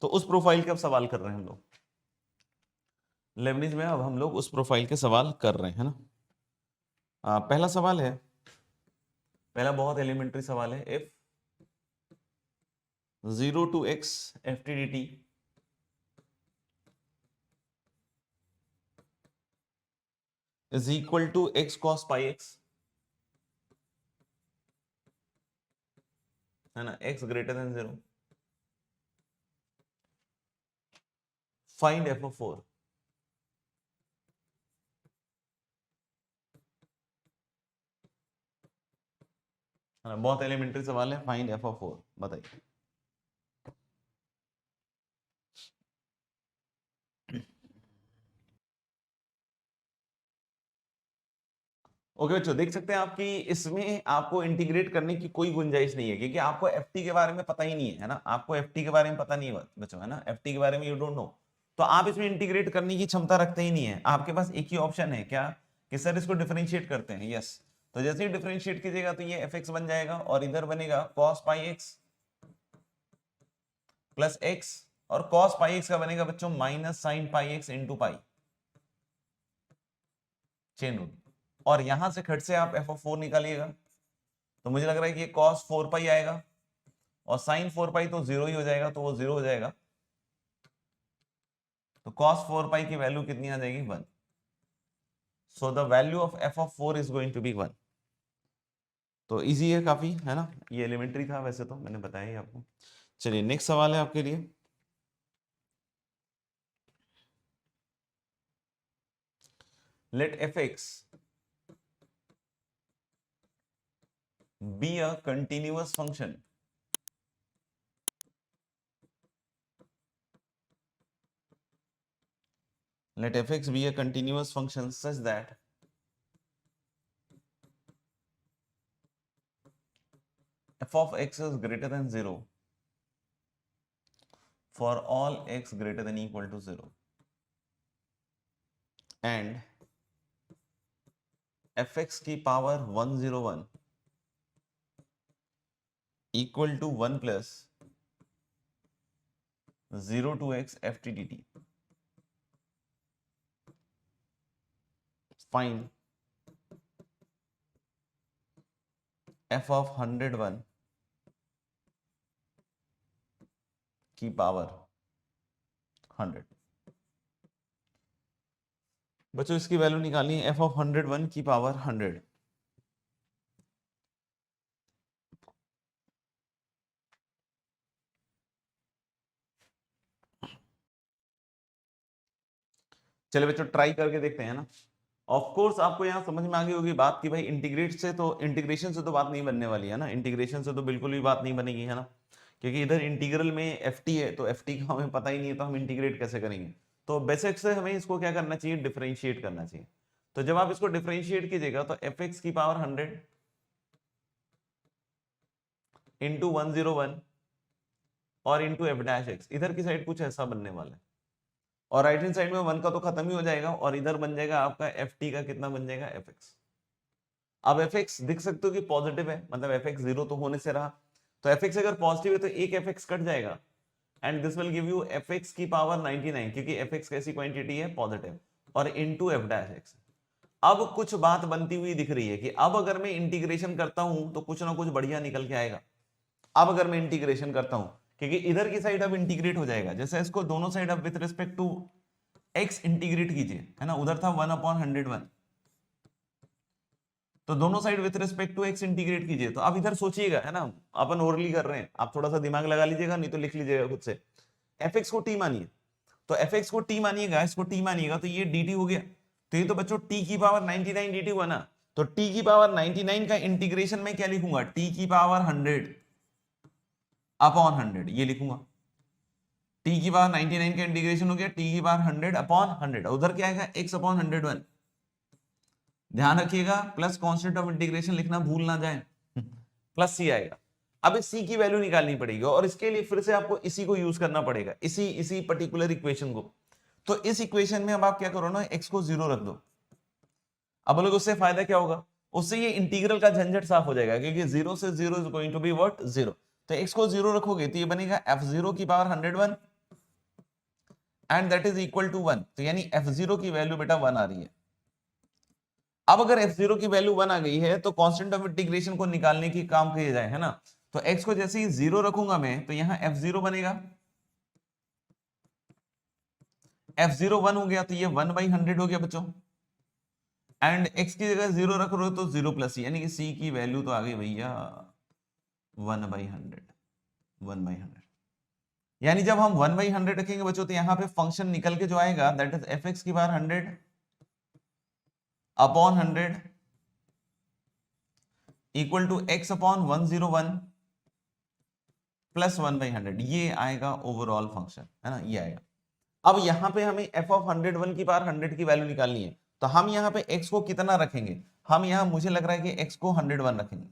तो उस प्रोफाइल के अब सवाल कर रहे हैं हम लोग लेबनीज में, अब हम लोग उस प्रोफाइल के सवाल कर रहे हैं, है ना। पहला सवाल है, पहला बहुत एलिमेंट्री सवाल है, if 0 to x ft dt is equal to x cos pi x, है ना, x greater than 0, find f of 4, है ना, बहुत एलिमेंट्री सवाल है, फाइंड f of 4, बताइए। ओके बच्चों, देख सकते हैं आपकी इसमें आपको इंटीग्रेट करने की कोई गुंजाइश नहीं है, क्योंकि आपको एफटी के बारे में पता ही नहीं है ना, आपको एफटी के बारे में पता नहीं है बच्चों, है ना, एफटी के बारे में यू डोंट नो, तो आप इसमें इंटीग्रेट करने की क्षमता रखते ही नहीं है, आपके पास एक ही ऑप्शन है क्या, कि सर इसको डिफरेंशिएट करते हैं, यस, तो जैसे ही डिफरेंशिएट कीजिएगा तो ये एफ एक्स बन जाएगा, और इधर बनेगा cos pi x plus x, और कॉस पाई एक्स का बनेगा बच्चों minus sine pi x into pi, chain rule, और यहां से खट से आप एफ ऑफ 4 निकालिएगा, तो मुझे लग रहा है कि ये cos 4 पाई आएगा, और sin 4 पाई तो जीरो ही हो जाएगा, तो वो जीरो हो जाएगा, तो cos 4 पाई की वैल्यू कितनी आ जाएगी 1, so the value of f of 4 is going to be 1। तो इजी है काफी, है ना, ये एलिमेंट्री था वैसे तो मैंने बताया ही आपको। चलिए नेक्स्ट सवाल है आपके लिए, late fx be a continuous function let fx be a continuous function such that f of x is greater than 0 for all x greater than equal to 0 and fx की power 101 equal to 1 plus 0 to x f t dt. Find f of 101 की power 100। बच्चों इसकी value निकालनी है f of 101 की power 100। चलिए बच्चों try करके देखते हैं ना। ऑफ कोर्स आपको यहाँ समझ में आ गई होगी बात कि भाई इंटीग्रेट से तो इंटीग्रेशन से तो बात नहीं बनने वाली है ना, इंटीग्रेशन से तो बिल्कुल भी बात नहीं बनेगी है ना, क्योंकि इधर इंटीग्रल में एफ टी है, तो एफ टी का हमें पता ही नहीं है, तो हम इंटीग्रेट कैसे करेंगे। तो बेसिक से हमें इसको क्या करना चाहिए, डिफरेंशिएट करना चाहिए। तो जब आप इसको डिफरेंशिएट कीजिएगा तो एफ एक्स की पावर 100 इंटू 101 और इंटू एफ डैश एक्स, इधर की साइड कुछ ऐसा बनने वाला है, और राइट हैंड साइड में 1 का तो खत्म ही हो जाएगा, और इधर बन जाएगा आपका एफ टी का कितना बन जाएगा, एफ एक्स। अब एफ एक्स दिख सकते हो कि पॉजिटिव है, मतलब एफ एक्स जीरो तो होने से रहा, तो एफ एक्स अगर पॉजिटिव है तो एक एफ एक्स कट जाएगा, and this will give U F x की पावर 99, क्योंकि एफ एक्स कैसी क्वांटिटी है, पॉजिटिव, और इनटू एफ डैश एक्स। अब कुछ बात बनती हुई दिख रही है कि अब अगर मैं इंटीग्रेशन करता हूं तो कुछ ना कुछ बढ़िया निकल के आएगा। अब अगर मैं इंटीग्रेशन करता हूं, क्योंकि इधर की साइड अब इंटीग्रेट हो जाएगा, जैसे इसको दोनों साइड अब with respect to x integrate कीजिए, है ना, उधर था 1/101, तो दोनों side with respect to x integrate कीजिए। तो आप इधर सोचिएगा, है ना, अपन ओरली कर रहे हैं, आप थोड़ा सा दिमाग लगा लीजिएगा, नहीं तो लिख लीजिएगा खुद से। एफ एक्स को टी मानिए, तो एफ एक्स को टी मानिएगा, इसको टी मानिएगा, तो ये डी टी हो गया। तो ये तो बच्चों टी की पावर 99 डी टी हुआ ना, तो टी की पावर 99 का इंटीग्रेशन में क्या लिखूंगा, टी की पावर 100 अपॉन 100 ये लिखूंगा। टी की पावर 99 का इंटीग्रेशन हो गया टी की पावर 100 अपॉन 100, उधर क्या आएगा, x अपॉन 101। ध्यान रखिएगा प्लस कांस्टेंट ऑफ इंटीग्रेशन लिखना भूल ना जाए, प्लस सी आएगा। अब इस सी की वैल्यू निकालनी पड़ेगी, और इसके लिए फिर से आपको इसी को यूज करना पड़ेगा, इसी इसी पर्टिकुलर इक्वेशन को। तो इस इक्वेशन में अब आप क्या करो ना, x को 0 रख दो। अब बोलोगे उससे फायदा क्या होगा, उससे ये इंटीग्रल का झंझट साफ हो जाएगा, क्योंकि 0 से 0 is going to be what, 0। तो x को 0 रखोगे तो ये बनेगा f0 की power 101 and that is equal to 1, तो यानी f0 की वैल्यू बेटा 1 आ रही है। अब अगर f0 की वैल्यू 1 आ गई है तो कांस्टेंट ऑफ इंटीग्रेशन को निकालने की काम किया जाए, है ना, तो x को जैसे ही 0 रखूंगा मैं तो यहां f0 बनेगा, f0 1 हो गया तो ये 1/100 हो गया बच्चों, एंड x की जगह 0 रख रहे हो तो 0 प्लस c, यानी कि c की वैल्यू तो आ गई भैया 1/100, 1/100। यानी जब हम 1/100 रखेंगे बच्चों तो यहाँ पे फंक्शन निकल के जो आएगा दैट इज एफ एक्स की बार 100 upon 100 equal to x upon 101 plus 1/100, ये आएगा ओवरऑल फंक्शन, है ना, ये आएगा। अब यहाँ पे हमें एफ ऑफ 101 की पावर 100 की वैल्यू निकालनी है, तो हम यहाँ पे x को कितना रखेंगे, हम यहाँ मुझे लग रहा है कि x को 101 रखेंगे,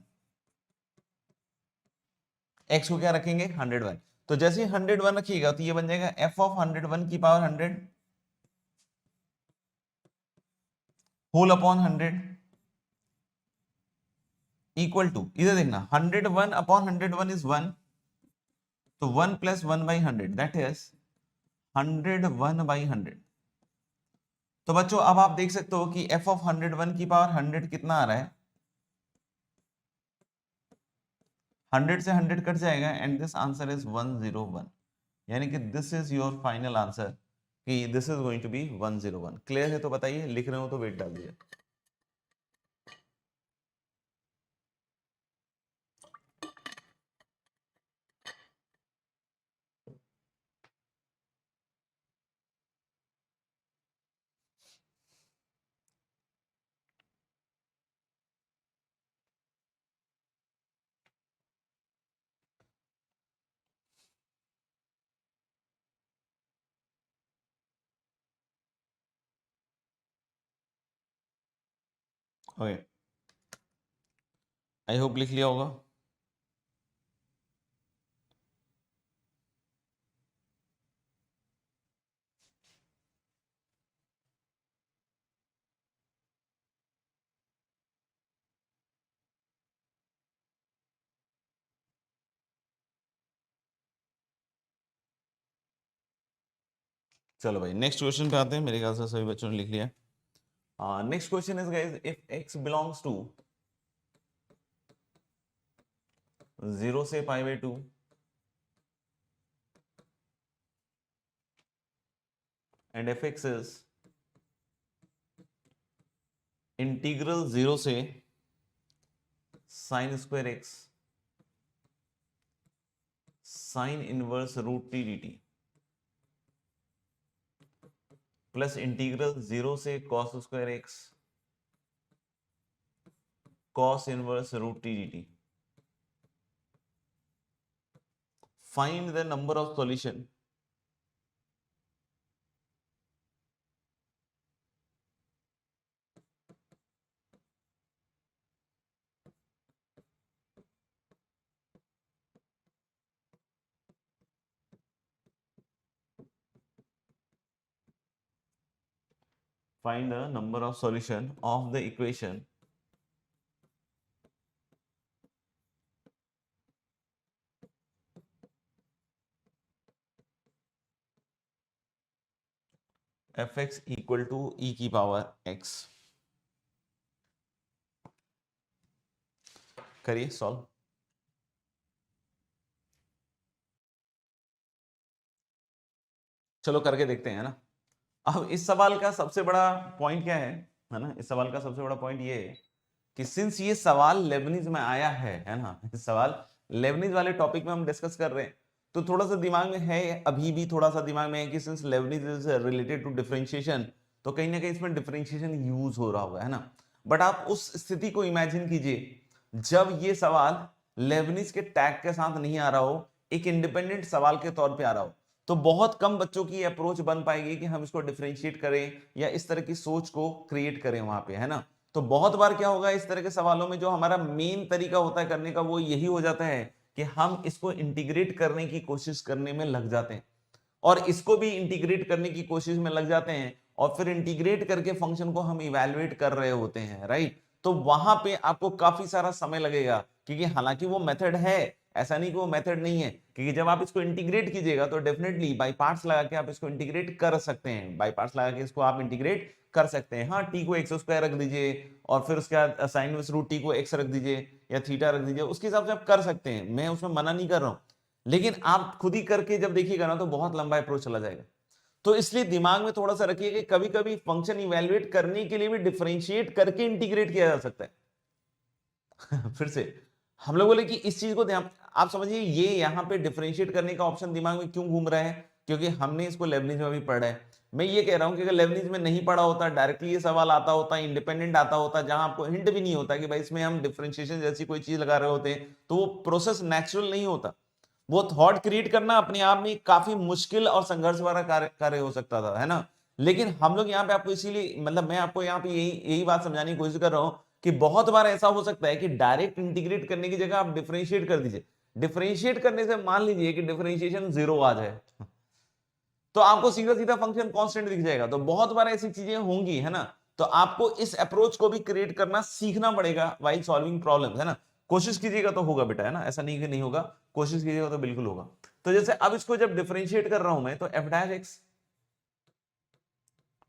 x को क्या रखेंगे 101। तो जैसे ही 101 रखिएगा तो ये बन जाएगा f ऑफ 101 की power 100 whole upon 100 equal to, इधर देखना 101 अपॉन 101 इज 1, तो 1 प्लस 1/100 दैट इज 101/100। तो बच्चों अब आप देख सकते हो कि f ऑफ 101 की पावर 100 कितना आ रहा है, 100 से 100 कट जाएगा एंड दिस आंसर इज 101, यानी कि this is your final answer, कि this is going to be 101। Clear है तो बताइए, लिख रहे हो तो वेट डाल दीजिए। ओके, आई होप लिख लिया होगा। चलो भाई नेक्स्ट क्वेश्चन पे आते हैं, मेरे ख्याल से सभी बच्चों ने लिख लिया। Next question is guys, if x belongs to 0 से π/2 and fx is इंटीग्रल 0 से sin square x sin inverse root t dt plus integral 0 से cos square x cos inverse root t dt, find the number of solution find the number of solution of the equation fx equal to e की power x। करिए solve. चलो करके देखते हैं ना। अब इस सवाल का सबसे बड़ा पॉइंट क्या है ना, इस सवाल का सबसे बड़ा पॉइंट ये है कि सिंस ये सवाल लेबनीज में आया है ना, इस सवाल लेबनीज वाले टॉपिक में हम डिस्कस कर रहे हैं, तो थोड़ा सा दिमाग में है, अभी भी थोड़ा सा दिमाग में है कि since Leibniz is related to differentiation, तो कहीं ना कहीं इसमें डिफरेंशिएशन यूज हो रहा होगा, है ना। बट आप उस स्थिति को इमेजिन कीजिए जब ये सवाल लेबनीज के टैग के साथ नहीं आ रहा हो, एक इंडिपेंडेंट सवाल के तौर पे आ रहा हो, तो बहुत कम बच्चों की अप्रोच बन पाएगी कि हम इसको डिफरेंशिएट करें या इस तरह की सोच को क्रिएट करें वहां पे, है ना। तो बहुत बार क्या होगा इस तरह के सवालों में, जो हमारा मेन तरीका होता है करने का वो यही हो जाता है कि हम इसको इंटीग्रेट करने की कोशिश करने में लग जाते हैं, और इसको भी इंटीग्रेट करने की कोशिश में लग जाते हैं, और फिर इंटीग्रेट करके फंक्शन को हम इवैल्यूएट कर रहे होते हैं, राइट। तो वहां पे आपको काफी सारा समय लगेगा, क्योंकि हालांकि वो मेथड है, ऐसा नहीं कि वो मेथड नहीं है, क्योंकि जब आप इसको इंटीग्रेट कीजिएगा तो डेफिनेटली बाई पार्ट्स लगा के आप इसको इंटीग्रेट कर सकते हैं, बाई पार्ट्स लगा के इसको आप इंटीग्रेट कर सकते हैं। हाँ, टी को एक्स स्क्वायर रख दीजिए और फिर उसके बाद साइन इनवर्स रूट टी को एक्स रख दीजिए या थीटा रख दीजिए, उसके हिसाब से आप कर सकते हैं, मैं उसमें मना नहीं कर रहा हूं, लेकिन आप खुद ही करके जब देखिएगा ना तो बहुत लंबा अप्रोच चला जाएगा। तो इसलिए दिमाग में थोड़ा सा रखिए कि कभी कभी फंक्शन इवैल्यूएट करने के लिए भी डिफरेंशिएट करके इंटीग्रेट किया जा सकता है। फिर से हम लोग बोले कि इस चीज को ध्यान आप समझिए, ये यहां पे डिफरेंशिएट करने का ऑप्शन दिमाग में क्यों घूम रहा है, क्योंकि हमने इसको लेबनीज में भी पढ़ा है। मैं ये कह रहा हूं कि अगर लेबनीज में नहीं पढ़ा होता, डायरेक्टली ये सवाल आता होता, इंडिपेंडेंट आता होता, जहां आपको हिंट भी नहीं होता कि भाई इसमें हम डिफरेंशिएशन जैसी कोई चीज लगा रहे होते, तो वो प्रोसेस नेचुरल नहीं होता, वो थॉट क्रिएट करना अपने आप में काफी मुश्किल और संघर्ष वाला कार्य हो सकता था, है ना। लेकिन हम लोग यहाँ पे आपको इसीलिए, मतलब मैं आपको यहाँ पे यही यही बात समझाने की कोशिश कर रहा हूँ कि बहुत बार ऐसा हो सकता है कि डायरेक्ट इंटीग्रेट करने की जगह आप डिफरेंशिएट कर दीजिए। डिफरेंशिएट करने से मान लीजिए कि डिफरेंशिएशन 0 आ जाए, तो आपको सीधा सीधा फंक्शन कांस्टेंट दिख जाएगा। तो बहुत बार ऐसी चीजें होंगी, है ना। तो आपको इस अप्रोच को भी क्रिएट करना सीखना पड़ेगा व्हाइल सॉल्विंग प्रॉब्लम्स, है ना। कोशिश कीजिएगा तो होगा बेटा, है ना, ऐसा नहीं कि नहीं होगा, कोशिश कीजिएगा तो बिल्कुल होगा। तो जैसे अब इसको जब डिफरेंशिएट कर रहा हूं मैं, तो एफ डैश एक्स,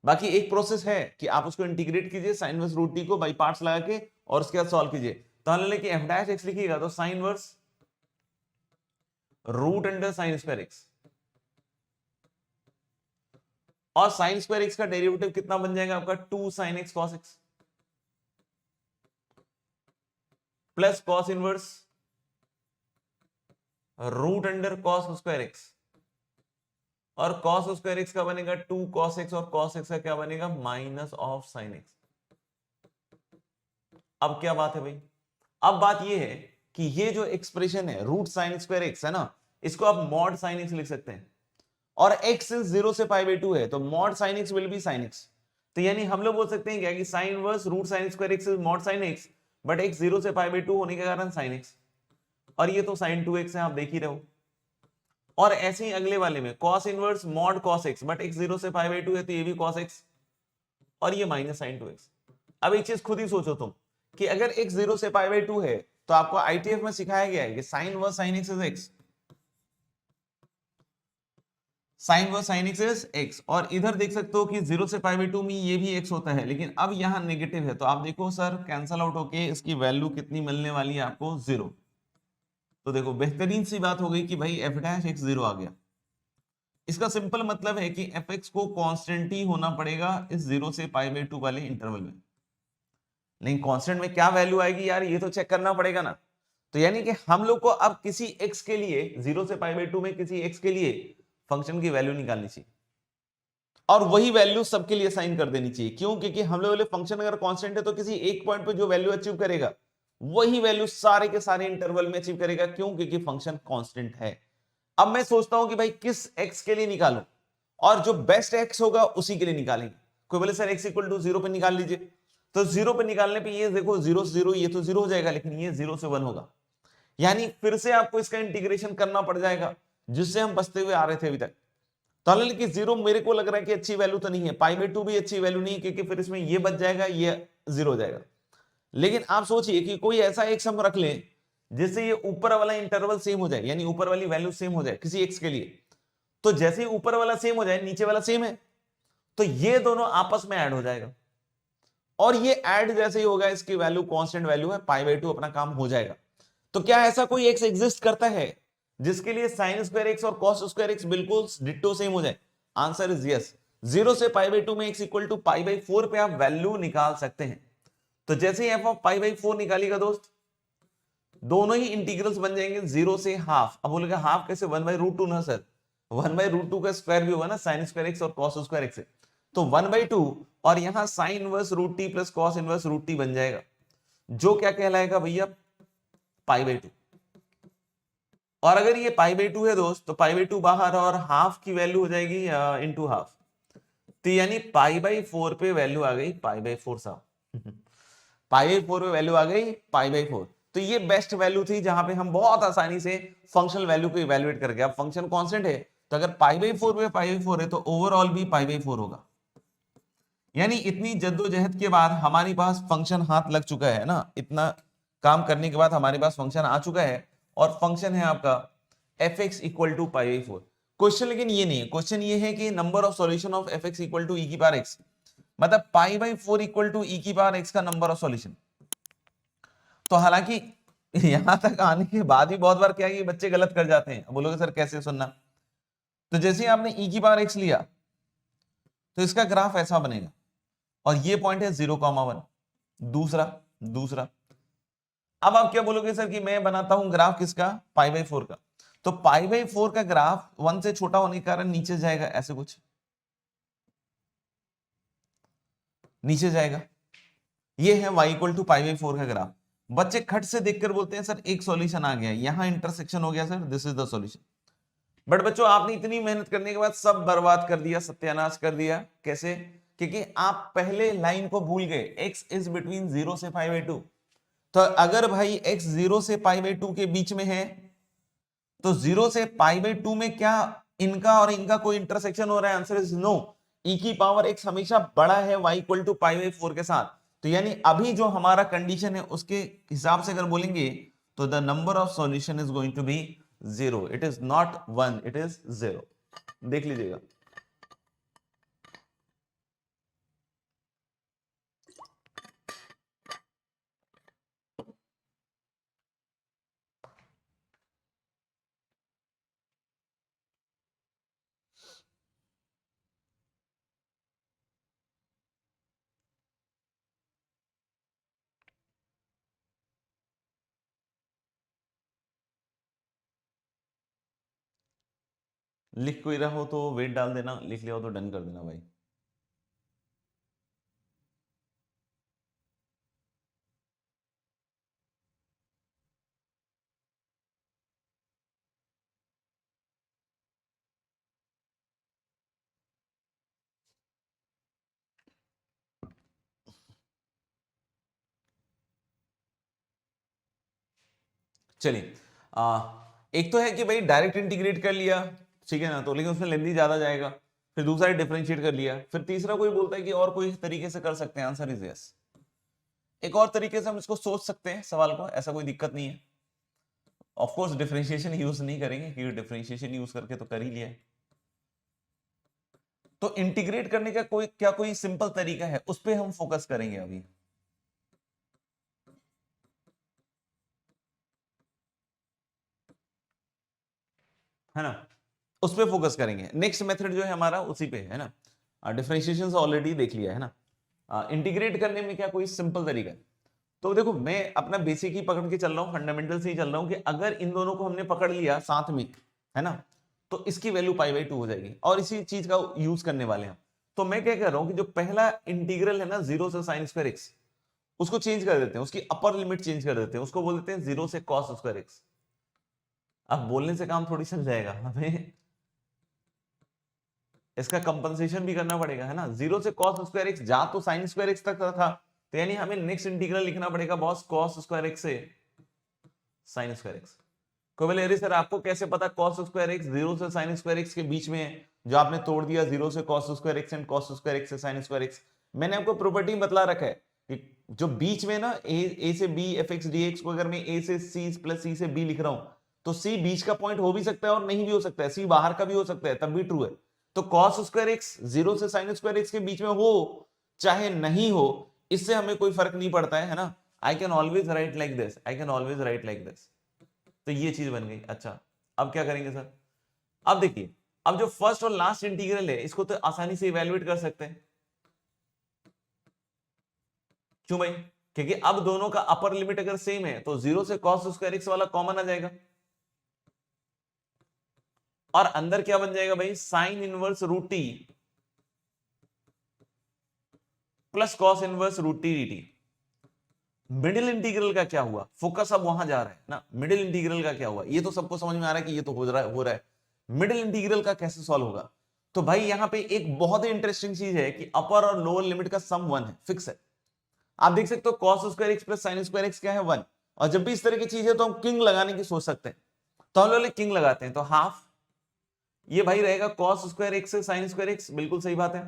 बाकी एक प्रोसेस है कि आप उसको इंटीग्रेट कीजिए साइन इनवर्स रूट टी को बाई पार्ट्स लगा के, और उसके बाद सॉल्व कीजिए। तो मान लें कि एफ डैश एक्स लिखिएगा तो sine inverse root under sine square x, और साइन स्क्वायर एक्स का डेरिवेटिव कितना बन जाएगा आपका, 2 sine x cos x plus cos inverse root under cos square x, और कॉस स्क्वायर एक्स का बनेगा 2 कॉस एक्स, और कॉस एक्स का क्या बनेगा, माइनस ऑफ साइन एक्स। अब क्या बात है भाई, अब बात ये है कि ये जो एक्सप्रेशन है रूट साइन स्क्वायर एक्स, है ना, इसको आप मॉड साइन एक्स लिख सकते हैं, और x 0 से π/2 है, तो mod sine x will be sine x. तो यानी हम लोग बोल सकते हैं क्या कि sine inverse root sine square x is mod sine x, but x 0 से π/2 होने के कारण साइन एक्स, और ये तो साइन 2x है, आप देख ही रहे हो। और ऐसे ही अगले वाले में cos inverse mod cos x, but x 0 से π/2 है तो ये भी cos x, और ये माइनस साइन 2x। अब एक चीज खुद ही सोचो तुम कि अगर x 0 से π/2 है, तो आपको ITF में सिखाया गया है कि sine inverse sine x is x, sine व साइन एक्स इज एक्स, और इधर देख सकते हो कि 0 से पाई बाई 2 में ये भी एक्स होता है, लेकिन अब यहाँ नेगेटिव है, तो आप देखो सर कैंसल आउट होके इसकी वैल्यू कितनी मिलने वाली है आपको, 0। तो देखो बेहतरीन सी बात हो गई कि भाई एफ डैश एक्स 0 आ गया। इसका सिंपल मतलब है कि एफ एक्स को कांस्टेंट ही होना पड़ेगा इस 0 से पाई बाई 2 वाले इंटरवल में। लेकिन कांस्टेंट में क्या वैल्यू आएगी यार, ये तो चेक करना पड़ेगा ना। तो यानी कि हम लोग को अब किसी x के लिए 0 से पाई बाई 2 में किसी x के लिए फंक्शन की वैल्यू निकालनी चाहिए, और वही वैल्यू सबके लिए साइन कर देनी चाहिए। क्यों? क्योंकि हम लोग फंक्शन अगर कांस्टेंट है तो किसी एक पॉइंट पे जो वैल्यू अचीव करेगा वही वैल्यू सारे के सारे इंटरवल में अचीव करेगा। क्यों? क्योंकि फंक्शन कांस्टेंट है। अब मैं सोचता हूं कि भाई किस x के लिए निकालूं, और जो बेस्ट x होगा उसी के लिए निकालेंगे। कोई बोले सर x इक्वल टू 0 पे निकाल लीजिए, तो 0 पे निकालने पे ये देखो 0 से 0 ये तो 0 हो जाएगा, लेकिन ये 0 से 1 होगा, यानी फिर से आपको इसका इंटीग्रेशन करना पड़ जाएगा, जिससे हम बचते हुए आ रहे थे अभी तक। तो हालांकि 0 मेरे को लग रहा है कि अच्छी वैल्यू तो नहीं है, पाई बाई 2 भी अच्छी वैल्यू नहीं है, क्योंकि फिर इसमें ये बच जाएगा, ये 0 हो जाएगा। लेकिन आप सोचिए कि कोई ऐसा x हम रख लें जिससे ये ऊपर वाला इंटरवल सेम हो जाए, यानी ऊपर वाली वैल्यू सेम हो जाए किसी x के लिए, तो जैसे ही ऊपर वाला सेम हो जाए नीचे वाला सेम है, तो ये दोनों आपस में ऐड हो जाएगा, और ये ऐड जैसे ही होगा इसकी वैल्यू कांस्टेंट वैल्यू है, पाई बाई 2 अपना काम हो जाएगा। तो क्या ऐसा कोई x एग्जिस्ट करता है जिसके लिए साइन स्क्वायर एक्स और कॉस स्क्वायर एक्स बिल्कुल डिट्टो सेम हो जाए? Answer is yes. 0 से पाई बाई 2 में x equal to pi by 4 पे आप वैल्यू निकाल सकते हैं। तो जैसे ही एफ ऑफ पाई बाई 4 निकालिएगा दोस्त, दोनों ही इंटीग्रल्स बन जाएंगे 0 से हाफ। अब बोलेगा हाफ कैसे? 1/√2 ना सर, 1/√2 का स्क्वायर भी होगा ना साइन स्क्वायर एक्स और कॉस स्क्वायर एक्स से, तो 1/2, और यहां sine inverse root t plus cos inverse root t बन जाएगा, जो क्या कहलाएगा भैया, पाई बाई 2। और अगर ये पाई बाई 2 है दोस्त, तो पाई बाई 2 बाहर और हाफ की वैल्यू हो जाएगी इनटू हाफ, तो यानी पाई बाई 4 पे वैल्यू आ गई पाई बाई 4 साहब। पाई बाई 4 पे वैल्यू आ गई पाई बाई 4। तो ये बेस्ट वैल्यू थी जहां पे हम बहुत आसानी से फंक्शनल वैल्यू को इवैल्यूएट करके, अब फंक्शन कांस्टेंट है तो अगर पाई बाई 4 पे पाई बाई 4 है तो ओवरऑल भी पाई बाई 4 होगा। यानी इतनी जद्दोजहद के बाद हमारे पास फंक्शन हाथ लग चुका है ना, इतना काम करने के बाद हमारे पास फंक्शन आ चुका है, और फंक्शन है आपका f x equal to pi by 4। Question लेकिन ये नहीं है, क्वेश्चन ये है कि number of solution of f x equal to e की पावर एक्स, मतलब pi by 4 equal to e की पावर एक्स का नंबर ऑफ सॉल्यूशन। तो हालांकि यहां तक आने के बाद भी बहुत बार क्या है कि बच्चे गलत कर जाते हैं। बोलोगे सर कैसे? सुनना, तो जैसे ही आपने ई की पावर एक्स लिया तो इसका ग्राफ ऐसा बनेगा, और ये पॉइंट है 0,1, दूसरा दूसरा। अब आप क्या बोलोगे सर कि मैं बनाता हूं ग्राफ किसका? पाई बाई 4 का। तो पाई बाई 4 का ग्राफ 1 से छोटा होने के कारण नीचे जाएगा, ऐसे कुछ नीचे जाएगा। ये है y equal to pi by 4 का ग्राफ। बच्चे खट से देखकर बोलते हैं सर एक सॉल्यूशन आ गया, यहां इंटरसेक्शन हो गया sir, this is the solution. But बच्चों आपने इतनी मेहनत करने के बाद सब बर्बाद कर दिया, सत्यानाश कर दिया। कैसे? क्योंकि आप पहले लाइन को भूल गए, x इज बिटवीन 0 से पाई बाई 2। तो अगर भाई x 0 से पाई बाई 2 के बीच में है, तो 0 से पाई बाई 2 में क्या इनका और इनका कोई इंटरसेक्शन हो रहा है? Answer is no. e की पावर x हमेशा बड़ा है y equal to pi by 4 के साथ। तो यानी अभी जो हमारा कंडीशन है उसके हिसाब से अगर बोलेंगे तो the number of solution is going to be 0, it is not 1, it is 0। देख लीजिएगा। लिख कोई रहा हो तो वेट डाल देना, लिख लिया हो तो डन कर देना भाई। चलिए, एक तो है कि भाई डायरेक्ट इंटीग्रेट कर लिया, ठीक है ना, तो लेकिन उसमें लेंदी ज्यादा जाएगा। फिर दूसरा डिफरेंशिएट कर लिया। फिर तीसरा कोई बोलता है कि और कोई तरीके से कर सकते हैं, आंसर इज यस। एक और तरीके से हम इसको सोच सकते हैं सवाल को, ऐसा कोई दिक्कत नहीं है। ऑफ कोर्स डिफरेंशिएशन यूज नहीं करेंगे, क्योंकि डिफरेंशिएशन यूज करके तो कर ही लिया है। तो इंटीग्रेट करने का कोई सिंपल तरीका है, उस पर हम फोकस करेंगे अभी। है ना, उस पर फोकस करेंगे। नेक्स्ट मेथड जो है हमारा उसी पे है ना, डिफरेंशिएशन ऑलरेडी देख लिया है ना। इंटीग्रेट करने में क्या कोई सिंपल तरीका है? तो देखो मैं अपना बेसिक ही पकड़ के चल रहा हूं, फंडामेंटल से ही चल रहा हूं कि अगर इन दोनों को हमने पकड़ लिया साथ में, है ना, तो इसकी वैल्यू π/2 हो जाएगी और इसी चीज का यूज करने वाले हैं। तो मैं क्या कर रहा हूं कि जो पहला इंटीग्रल है ना 0 से sin स्क्वायर x, उसको चेंज कर देते हैं, उसकी अपर लिमिट चेंज कर देते हैं, उसको बोल देते हैं 0 से cos स्क्वायर x। अब बोलने से काम थोड़ी चल जाएगा, हमें इसका कंपनसेशन भी करना पड़ेगा, है ना। 0 से cos स्क्वायर x जा तो sin स्क्वायर x तक था, तो यानी हमें नेक्स्ट इंटीग्रल लिखना पड़ेगा बॉस cos स्क्वायर x से sin स्क्वायर x। कोई बोले अरे सर आपको कैसे पता cos स्क्वायर x 0 से sin स्क्वायर x के बीच में है, जो आपने तोड़ दिया 0 से cos square x and cos square x से sin स्क्वायर x। मैंने आपको प्रॉपर्टी बतला रखा है कि जो बीच में ना a से b fx dx को अगर मैं a से c प्लस c से b लिख रहा हूं, तो c बीच का पॉइंट हो भी सकता है और नहीं भी हो सकता है, c बाहर का भी हो सकता है, तब भी ट्रू है। तो cos स्क्वायर x 0 से sin स्क्वायर x के बीच में हो चाहे नहीं हो, इससे हमें कोई फर्क नहीं पड़ता है ना। I can always right like this, I can always right like this. तो ये चीज बन गई। अच्छा अब क्या करेंगे सर? अब देखिए, अब जो फर्स्ट और लास्ट इंटीग्रल है इसको तो आसानी से इवेल्युएट कर सकते हैं। क्यों भाई? क्योंकि अब दोनों का अपर लिमिट अगर सेम है तो 0 से cos स्क्वायर x वाला कॉमन आ जाएगा और अंदर क्या बन जाएगा भाई, sine inverse root t plus cos inverse root t dt। Middle integral का क्या हुआ, फोकस अब वहां जा रहा है ना, मिडिल इंटीग्रल का क्या हुआ, ये तो सबको समझ में आ रहा है कि ये तो हो रहा है। मिडिल इंटीग्रल का कैसे सॉल्व होगा? तो भाई यहां पे एक बहुत ही इंटरेस्टिंग चीज है कि अपर और लोअर लिमिट का सम 1 है, फिक्स है। आप देख सकते हो cos square x plus sin square x क्या है, 1। और जब भी इस तरह की चीज है तो हम किंग लगाने की सोच सकते हैं, तो हम लोग किंग लगाते हैं, तो हाफ ये भाई रहेगा cos स्क्वायर x से sin स्क्वायर x, बिल्कुल सही बात है।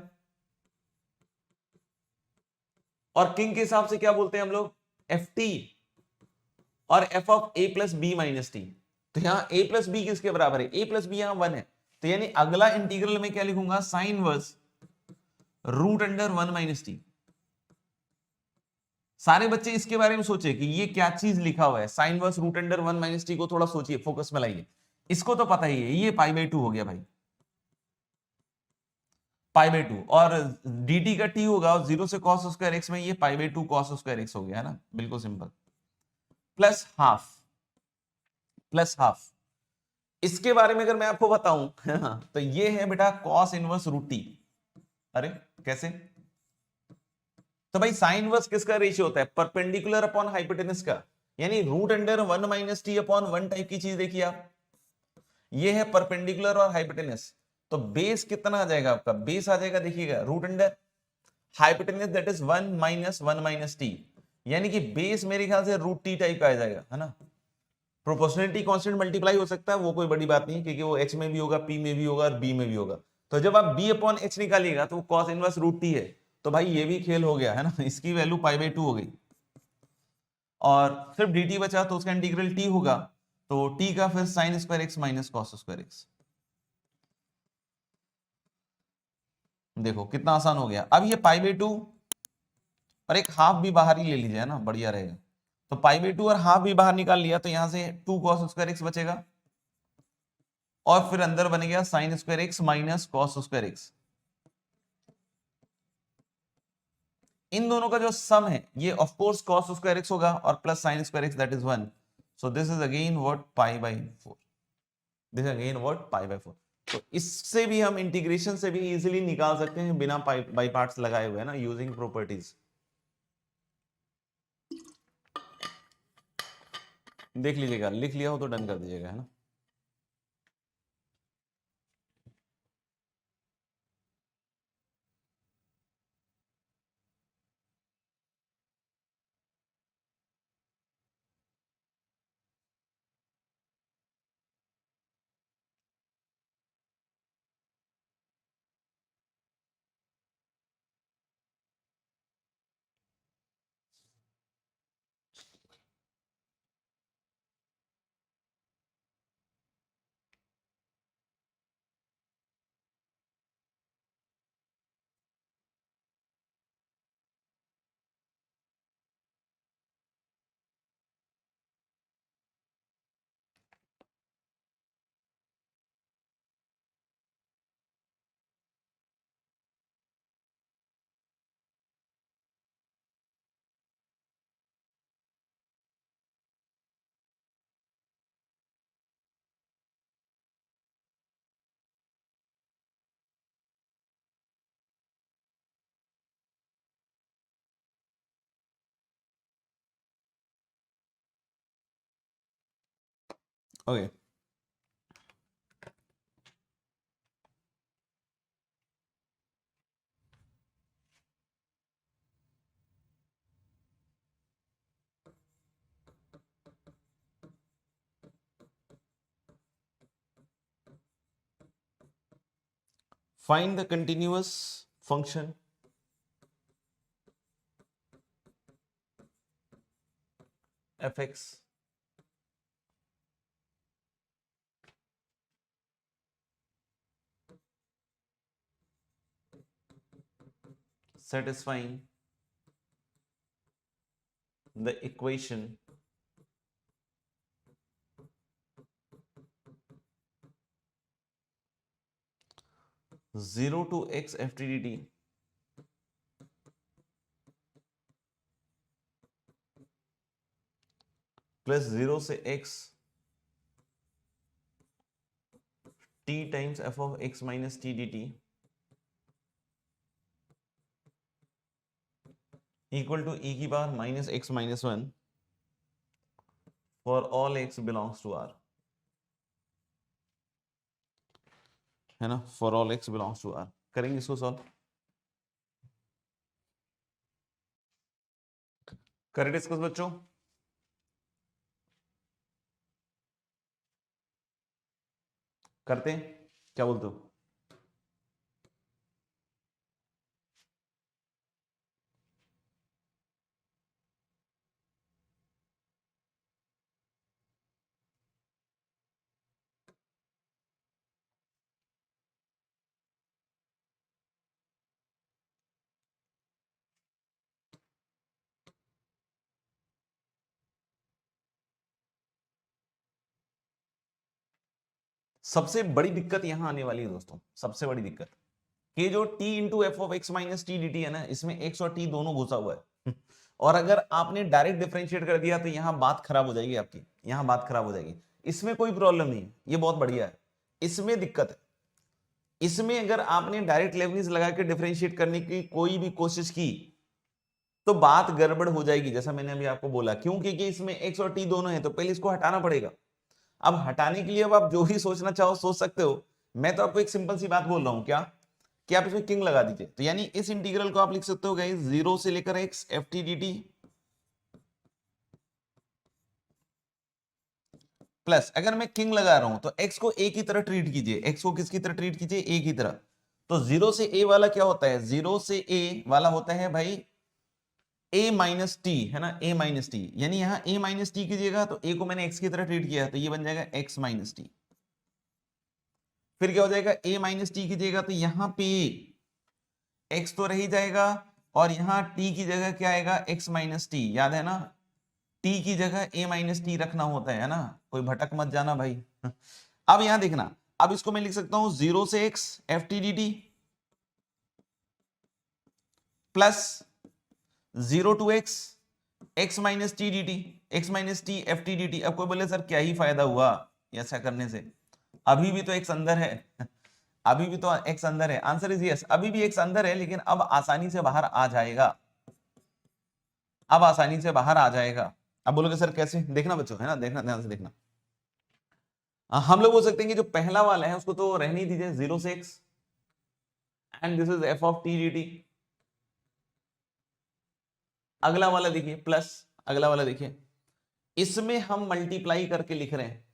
और किंग के हिसाब से क्या बोलते हैं हम लोग, एफ टी और f of a plus b minus t. तो यहां ए प्लस बी किसके बराबर है, ए प्लस बी यहां 1 है, तो यानी अगला इंटीग्रल में क्या लिखूंगा, sine inverse root under 1 minus t. सारे बच्चे इसके बारे में सोचे कि ये क्या चीज लिखा हुआ है, sine inverse root under 1 minus t को थोड़ा सोचिए, फोकस में लाइए। इसको तो पता ही है, ये π/2 हो गया भाई, π/2। और dt का t होगा, और 0 से cos स्क्वायर x में ये π/2 cos स्क्वायर x हो गया, है ना, बिल्कुल simple. Plus half, plus half. इसके बारे में अगर मैं आपको बताऊं तो ये है बेटा cos इनवर्स रूट टी। अरे कैसे? तो भाई साइन इनवर्स किसका रेशियो होता है, परपेंडिकुलर अपॉन हाइपोटेनस का, यानी root under 1 minus t upon 1 type की चीज देखिए आप, ये है परपेंडिकुलर और हाइपोटेनस। तो बेस कितना आ जाएगा आपका, बेस आ जाएगा देखिएगा root under hypotenuse that is 1 minus t, यानी कि बेस मेरे ख्याल से रूट टी टाइप का आ जाएगा, है ना। प्रोपोर्शनलिटी कांस्टेंट मल्टीप्लाई हो सकता है, वो कोई बड़ी बात नहीं है, क्योंकि वो h में भी होगा, p में भी होगा और b में भी होगा। तो जब आप b अपॉन h निकालिएगा तो वो cos इनवर्स रूट t है, तो भाई ये भी खेल हो गया, है ना, इसकी वैल्यू π/2 हो गई और सिर्फ dt बचा, तो उसका इंटीग्रल t होगा, तो t का फिर sine square x minus cos square x। देखो कितना आसान हो गया। अब ये π/2 और एक हाफ भी बाहर ही ले लीजिए ना, बढ़िया रहेगा। तो π/2 और हाफ भी बाहर निकाल लिया, तो यहां से 2 cos स्क्वायर x बचेगा और फिर अंदर बन गया sine square x minus cos square x. इन दोनों का जो सम है ये of course cos square x होगा और plus sine square x that is 1। So this is again what π/4, this again what π/4। तो इससे भी हम इंटीग्रेशन से भी इजीली निकाल सकते हैं बिना बाई पार्ट्स लगाए हुए, है ना, यूजिंग प्रॉपर्टीज। देख लीजिएगा, लिख लिया हो तो डन कर दीजिएगा, है ना। Okay find the continuous function fx satisfying the equation 0 to x ft dt plus 0 से x t times f of x minus t dt equal to e की power minus x minus 1 for all x belongs to r, है ना, for all x belongs to r। करेंगे इसको solve, करें discuss बच्चों। करते हैं, क्या बोलते हो? सबसे बड़ी दिक्कत यहां आने वाली है दोस्तों, सबसे बड़ी दिक्कत कि जो t into F of x minus t d T है ना, इसमें x और t दोनों घुसा हुआ है और अगर आपने डायरेक्ट डिफरेंशिएट कर दिया तो यहां बात खराब हो जाएगी आपकी, यहां बात खराब हो जाएगी। इसमें कोई प्रॉब्लम नहीं है, ये बहुत बढ़िया है। इसमें दिक्कत है, इसमें अगर आपने डायरेक्ट लेबनीज लगा के डिफरेंशिएट करने की कोई भी कोशिश की तो बात गड़बड़ हो जाएगी, जैसा मैंने अभी आपको बोला। क्यों? क्योंकि इसमें x और t दोनों है, तो पहले इसको हटाना पड़ेगा। अब हटाने के लिए अब आप जो भी सोचना चाहो सोच सकते हो। मैं तो आपको एक सिंपल सी बात बोल रहा हूं, क्या कि आप इसमें किंग लगा दीजिए, तो यानी इस इंटीग्रल को आप लिख सकते हो गाइस 0 से लेकर x f t d t plus, अगर मैं किंग लगा रहा हूं तो x को a की तरह ट्रीट कीजिए, x को किसकी तरह ट्रीट कीजिए? a की तरह। तो 0 से a वाला क्या होता है? 0 से a वाला होता है भाई a माइनस टी, है ना, a माइनस टी, यानी यहां a माइनस टी कीजिएगा तो a को मैंने x की तरह ट्रीट किया तो ये बन जाएगा x माइनस टी। फिर क्या हो जाएगा? a माइनस टी कीजिएगा तो यहां पे x तो रह ही जाएगा और यहां t की जगह क्या आएगा? x माइनस टी, याद है ना, t की जगह a माइनस टी रखना होता है ना, कोई भटक मत जाना भाई अब यहां देखना, अब इसको मैं लिख सकता हूं 0 से x f t d t plus 0 to x x minus t d t, x minus t f t d t. अब कोई बोले सर क्या ही फायदा हुआ ऐसा करने से, अभी भी तो x अंदर है अभी भी तो x अंदर है। आंसर इज यस, अभी भी x अंदर है, लेकिन अब आसानी से बाहर आ जाएगा, अब आसानी से बाहर आ जाएगा। अब बोलोगे सर कैसे? देखना बच्चों, है ना, देखना ध्यान से देखना। हम लोग बोल सकते हैं कि जो पहला वाला है उसको तो रहने ही दीजिए 0 से x and this is f of T d T. अगला वाला देखिए प्लस, अगला वाला देखिए, इसमें हम मल्टीप्लाई करके लिख रहे हैं,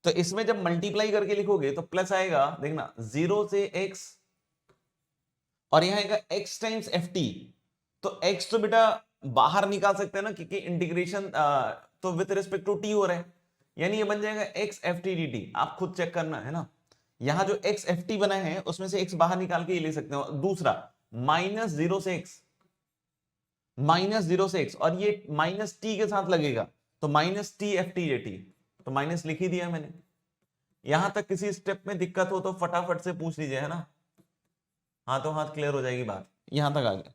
तो इसमें जब मल्टीप्लाई करके लिखोगे तो प्लस आएगा, देखना 0 से x और यहां आएगा x टाइम्स एफ टी। तो x तो बेटा बाहर निकाल सकते हैं ना, क्योंकि इंटीग्रेशन तो विद रिस्पेक्ट टू t हो रहा है, यानी ये बन जाएगा x f t d T. आप खुद चेक करना, है ना, यहां जो x एफ टी बना है उसमें से x बाहर निकाल के ये ले सकते हो। दूसरा माइनस 0 से x, माइनस 0 से x और ये माइनस t के साथ लगेगा तो माइनस टी एफ टी जे टी, तो माइनस लिख ही दिया मैंने। यहां तक किसी स्टेप में दिक्कत हो तो फटाफट से पूछ लीजिए, है ना, हाथों हाथ क्लियर हो जाएगी बात। यहां तक आ गया।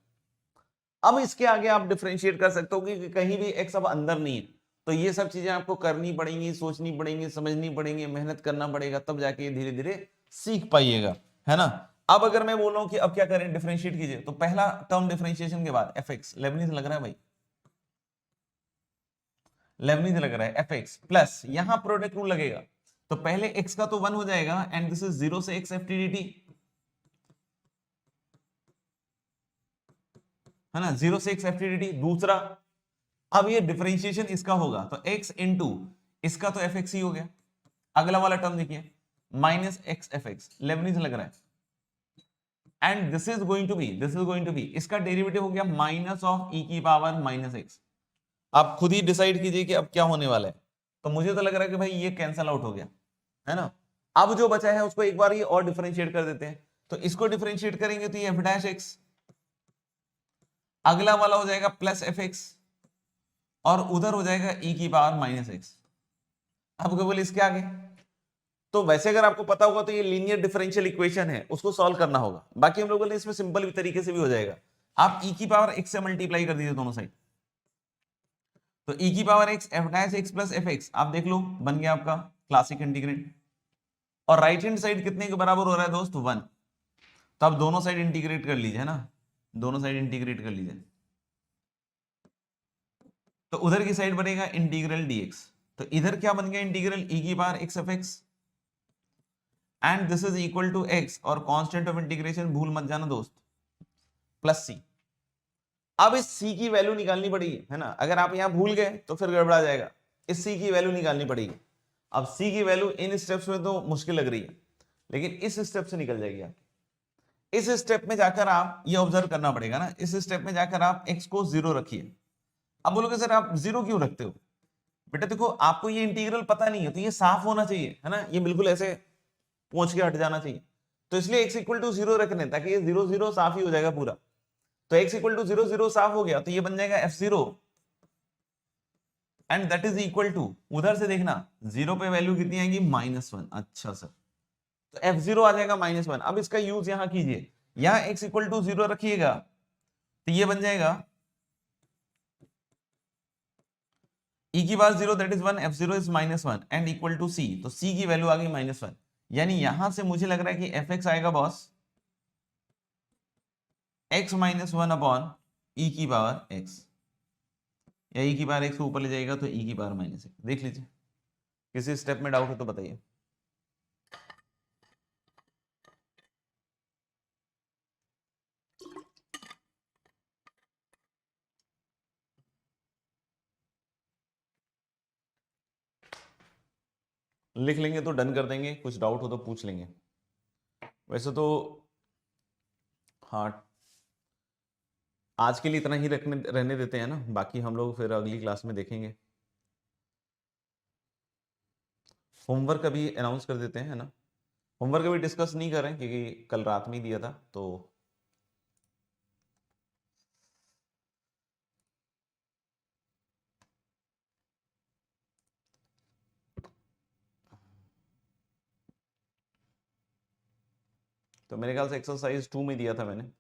अब इसके आगे आप डिफरेंशिएट कर सकते हो कि कहीं भी x अब अंदर नहीं है, तो ये सब चीजें आपको करनी पड़ेंगी, सोचनी पड़ेंगी, समझनी पड़ेंगी, मेहनत करना पड़ेगा, तब जाके धीरे धीरे सीख पाइएगा, है ना। अब अगर मैं बोल रहा हूं कि अब क्या करें, डिफरेंशिएट कीजिए, तो पहला टर्म डिफरेंशिएशन के बाद एफ एक्स, लेबनीज लग रहा है भाई, लेबनीज लग रहा है एफ एक्स प्लस यहां प्रोडक्ट रूल लगेगा, तो पहले x का तो 1 हो जाएगा एंड दिस इज 0 से x ft dt, है ना, 0 से x ft dt। दूसरा, अब ये डिफरेंशिएशन इसका होगा तो x इंटू इसका तो एफ एक्स ही हो गया, अगला वाला टर्म देखिए minus x f x, Leibniz लग रहा है, and this is going to be इसका डेरिवेटिव हो गया माइनस ऑफ ई की पावर माइनस एक्स। आप खुद ही डिसाइड कीजिए कि अब क्या होने वाला है। तो मुझे तो लग रहा है कि भाई ये कैंसल आउट हो गया, है ना। अब जो बचा है उसको एक बार ये और डिफरेंशिएट कर देते हैं, तो इसको डिफरेंशिएट करेंगे तो ये एफ डैश एक्स, अगला वाला हो जाएगा प्लस एफ एक्स, और उधर हो जाएगा ई की पावर माइनस एक्स। अब क्या बोले इसके आगे, तो वैसे अगर आपको पता होगा तो ये लीनियर डिफरेंशियल इक्वेशन है, उसको सॉल्व करना होगा। बाकी हम लोगों ने इसमें सिंपल तरीके से भी हो जाएगा, आप ई की पावर एक्स से मल्टीप्लाई कर दीजिए दोनों साइड, तो ई की power x F dash x plus F x, आप देख लो बन गया आपका क्लासिक इंटीग्रेंड। और राइट हैंड साइड कितने के बराबर हो रहा है दोस्त, 1, तो आप दोनों साइड इंटीग्रेट कर लीजिए, है ना, दोनों साइड इंटीग्रेट कर लीजिए, तो उधर की साइड बनेगा इंटीग्रल dx, तो इधर क्या बन गया इंटीग्रल ई की power x f x, and this is equal to x, और कांस्टेंट ऑफ इंटीग्रेशन भूल मत जाना दोस्त, प्लस सी। अब इस c की वैल्यू निकालनी पड़ेगी, है ना, अगर आप यहां भूल गए तो फिर गड़बड़ा जाएगा, इस c की वैल्यू निकालनी पड़ेगी। अब c की वैल्यू इन स्टेप्स में तो मुश्किल लग रही है, लेकिन इस स्टेप से निकल जाएगी आप। इस स्टेप में जाकर आप ये ऑब्जर्व करना पड़ेगा ना, इस स्टेप में जाकर आप x को 0 रखिए। अब बोलोगे सर आप 0 क्यों रखते हो, बेटा देखो आपको ये इंटीग्रल पता नहीं है तो ये साफ होना चाहिए, है ना, ये बिल्कुल ऐसे पहुंच के हट जाना चाहिए, तो इसलिए x इक्वल टू 0 रखने, ताकि ये 0 0 साफ ही हो जाएगा पूरा। तो x इक्वल टू 0 0 साफ हो गया, तो ये बन जाएगा f0, and that is equal to, उधर से देखना 0 पे वैल्यू कितनी आएगी -1। अच्छा सर, तो f0 आ जाएगा -1। अब इसका यूज यहां कीजिए, यहां x इक्वल टू 0 रखिएगा, तो ये बन जाएगा e की power 0 that is 1, f0 is -1 and equal to c, तो c की वैल्यू आ गई -1, यानी यहां से मुझे लग रहा है कि fx आएगा बॉस x -1 अपॉन e की पावर x, या e की पावर x को ऊपर ले जाएगा तो e की पावर -1। देख लीजिए, किसी स्टेप में डाउट हो तो बताइए। लिख लेंगे तो डन कर देंगे, कुछ डाउट हो तो पूछ लेंगे। वैसे तो हाँ, आज के लिए इतना ही रहने देते हैं ना, बाकी हम लोग फिर अगली क्लास में देखेंगे। होमवर्क अभी अनाउंस कर देते हैं, है ना, होमवर्क अभी डिस्कस नहीं कर रहे हैं क्योंकि कल रात में ही दिया था, तो मेरे ख्याल से एक्सरसाइज 2 में दिया था मैंने,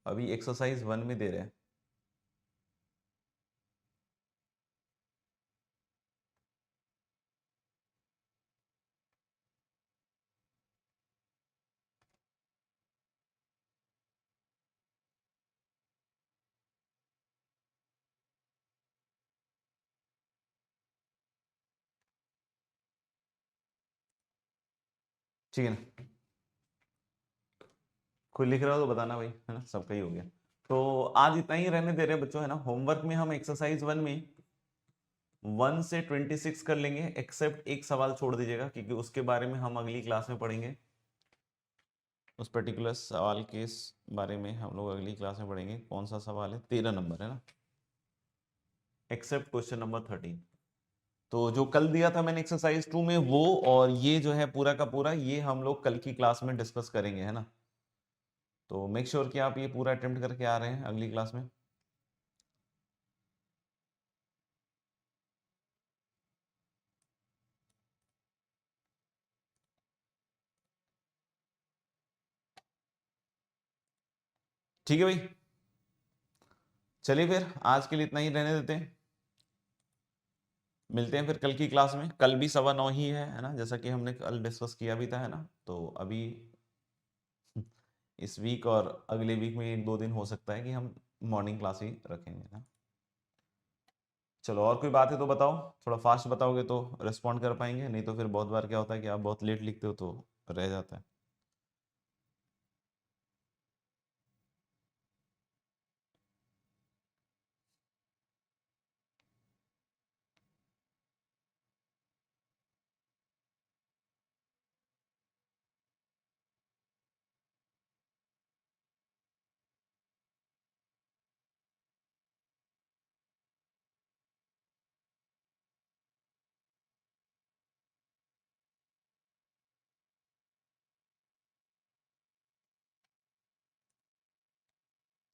अभी एक्सरसाइज 1 में दे रहे हैं। ठीक है ना, कोई लिख रहा हो तो बताना भाई, है ना, सबका ही हो गया। तो आज इतना ही रहने दे रहे हैं बच्चों, है ना। होमवर्क में हम एक्सरसाइज 1 में 1 से 26 कर लेंगे, एक्सेप्ट एक सवाल छोड़ दीजिएगा क्योंकि उसके बारे में हम अगली क्लास में पढ़ेंगे, उस पर्टिकुलर सवाल के बारे में हम लोग अगली क्लास में पढ़ेंगे। कौन सा सवाल है, 13 नंबर, है ना, एक्सेप्ट क्वेश्चन नंबर 13। तो जो कल दिया था मैंने एक्सरसाइज 2 में वो, और ये जो है पूरा का पूरा, ये हम लोग कल की क्लास में डिस्कस करेंगे, है ना। तो मेक श्योर कि आप ये पूरा अटेम्प्ट करके आ रहे हैं अगली क्लास में। ठीक है भाई, चलिए फिर आज के लिए इतना ही रहने देते हैं, मिलते हैं फिर कल की क्लास में। कल भी 9:15 ही है ना, जैसा कि हमने कल डिस्कस किया भी था, है ना। तो अभी इस वीक और अगले वीक में 1-2 दिन हो सकता है कि हम मॉर्निंग क्लास ही रखेंगे ना। चलो और कोई बात है तो बताओ, थोड़ा फास्ट बताओगे तो रिस्पॉन्ड कर पाएंगे, नहीं तो फिर बहुत बार क्या होता है कि आप बहुत लेट लिखते हो तो रह जाता है।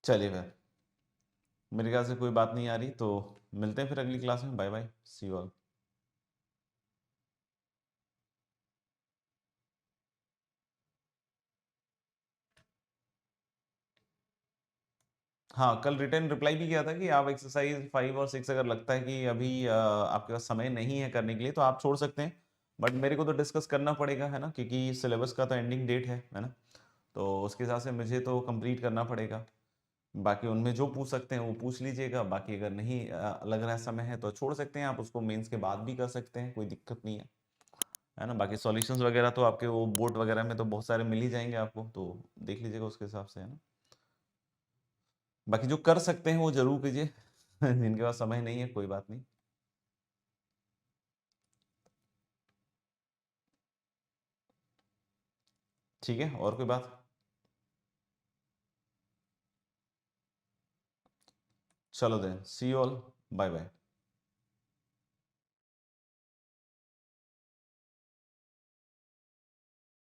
चलिए फिर, मेरे ख्याल से कोई बात नहीं आ रही, तो मिलते हैं फिर अगली क्लास में। Bye bye, see you all. हाँ, कल रिटर्न रिप्लाई भी किया था कि आप एक्सरसाइज 5 और 6 अगर लगता है कि अभी आपके पास समय नहीं है करने के लिए तो आप छोड़ सकते हैं, बट मेरे को तो डिस्कस करना पड़ेगा, है ना, क्योंकि सिलेबस का तो एंडिंग डेट है ना, तो उसके हिसाब से मुझे तो कंप्लीट करना पड़ेगा। बाकी उनमें जो पूछ सकते हैं वो पूछ लीजिएगा, बाकी अगर नहीं लग रहा है समय है तो छोड़ सकते हैं, आप उसको मेंस के बाद भी कर सकते हैं, कोई दिक्कत नहीं है ना। बाकी सॉल्यूशंस वगैरह तो आपके वो बोर्ड वगैरह में तो बहुत सारे मिल ही जाएंगे आपको, तो देख लीजिएगा उसके हिसाब से, है ना। बाकी जो कर सकते हैं वो जरूर कीजिए जिनके पास समय नहीं है कोई बात नहीं। ठीक है, और कोई बात? चलो then, see you all, bye bye.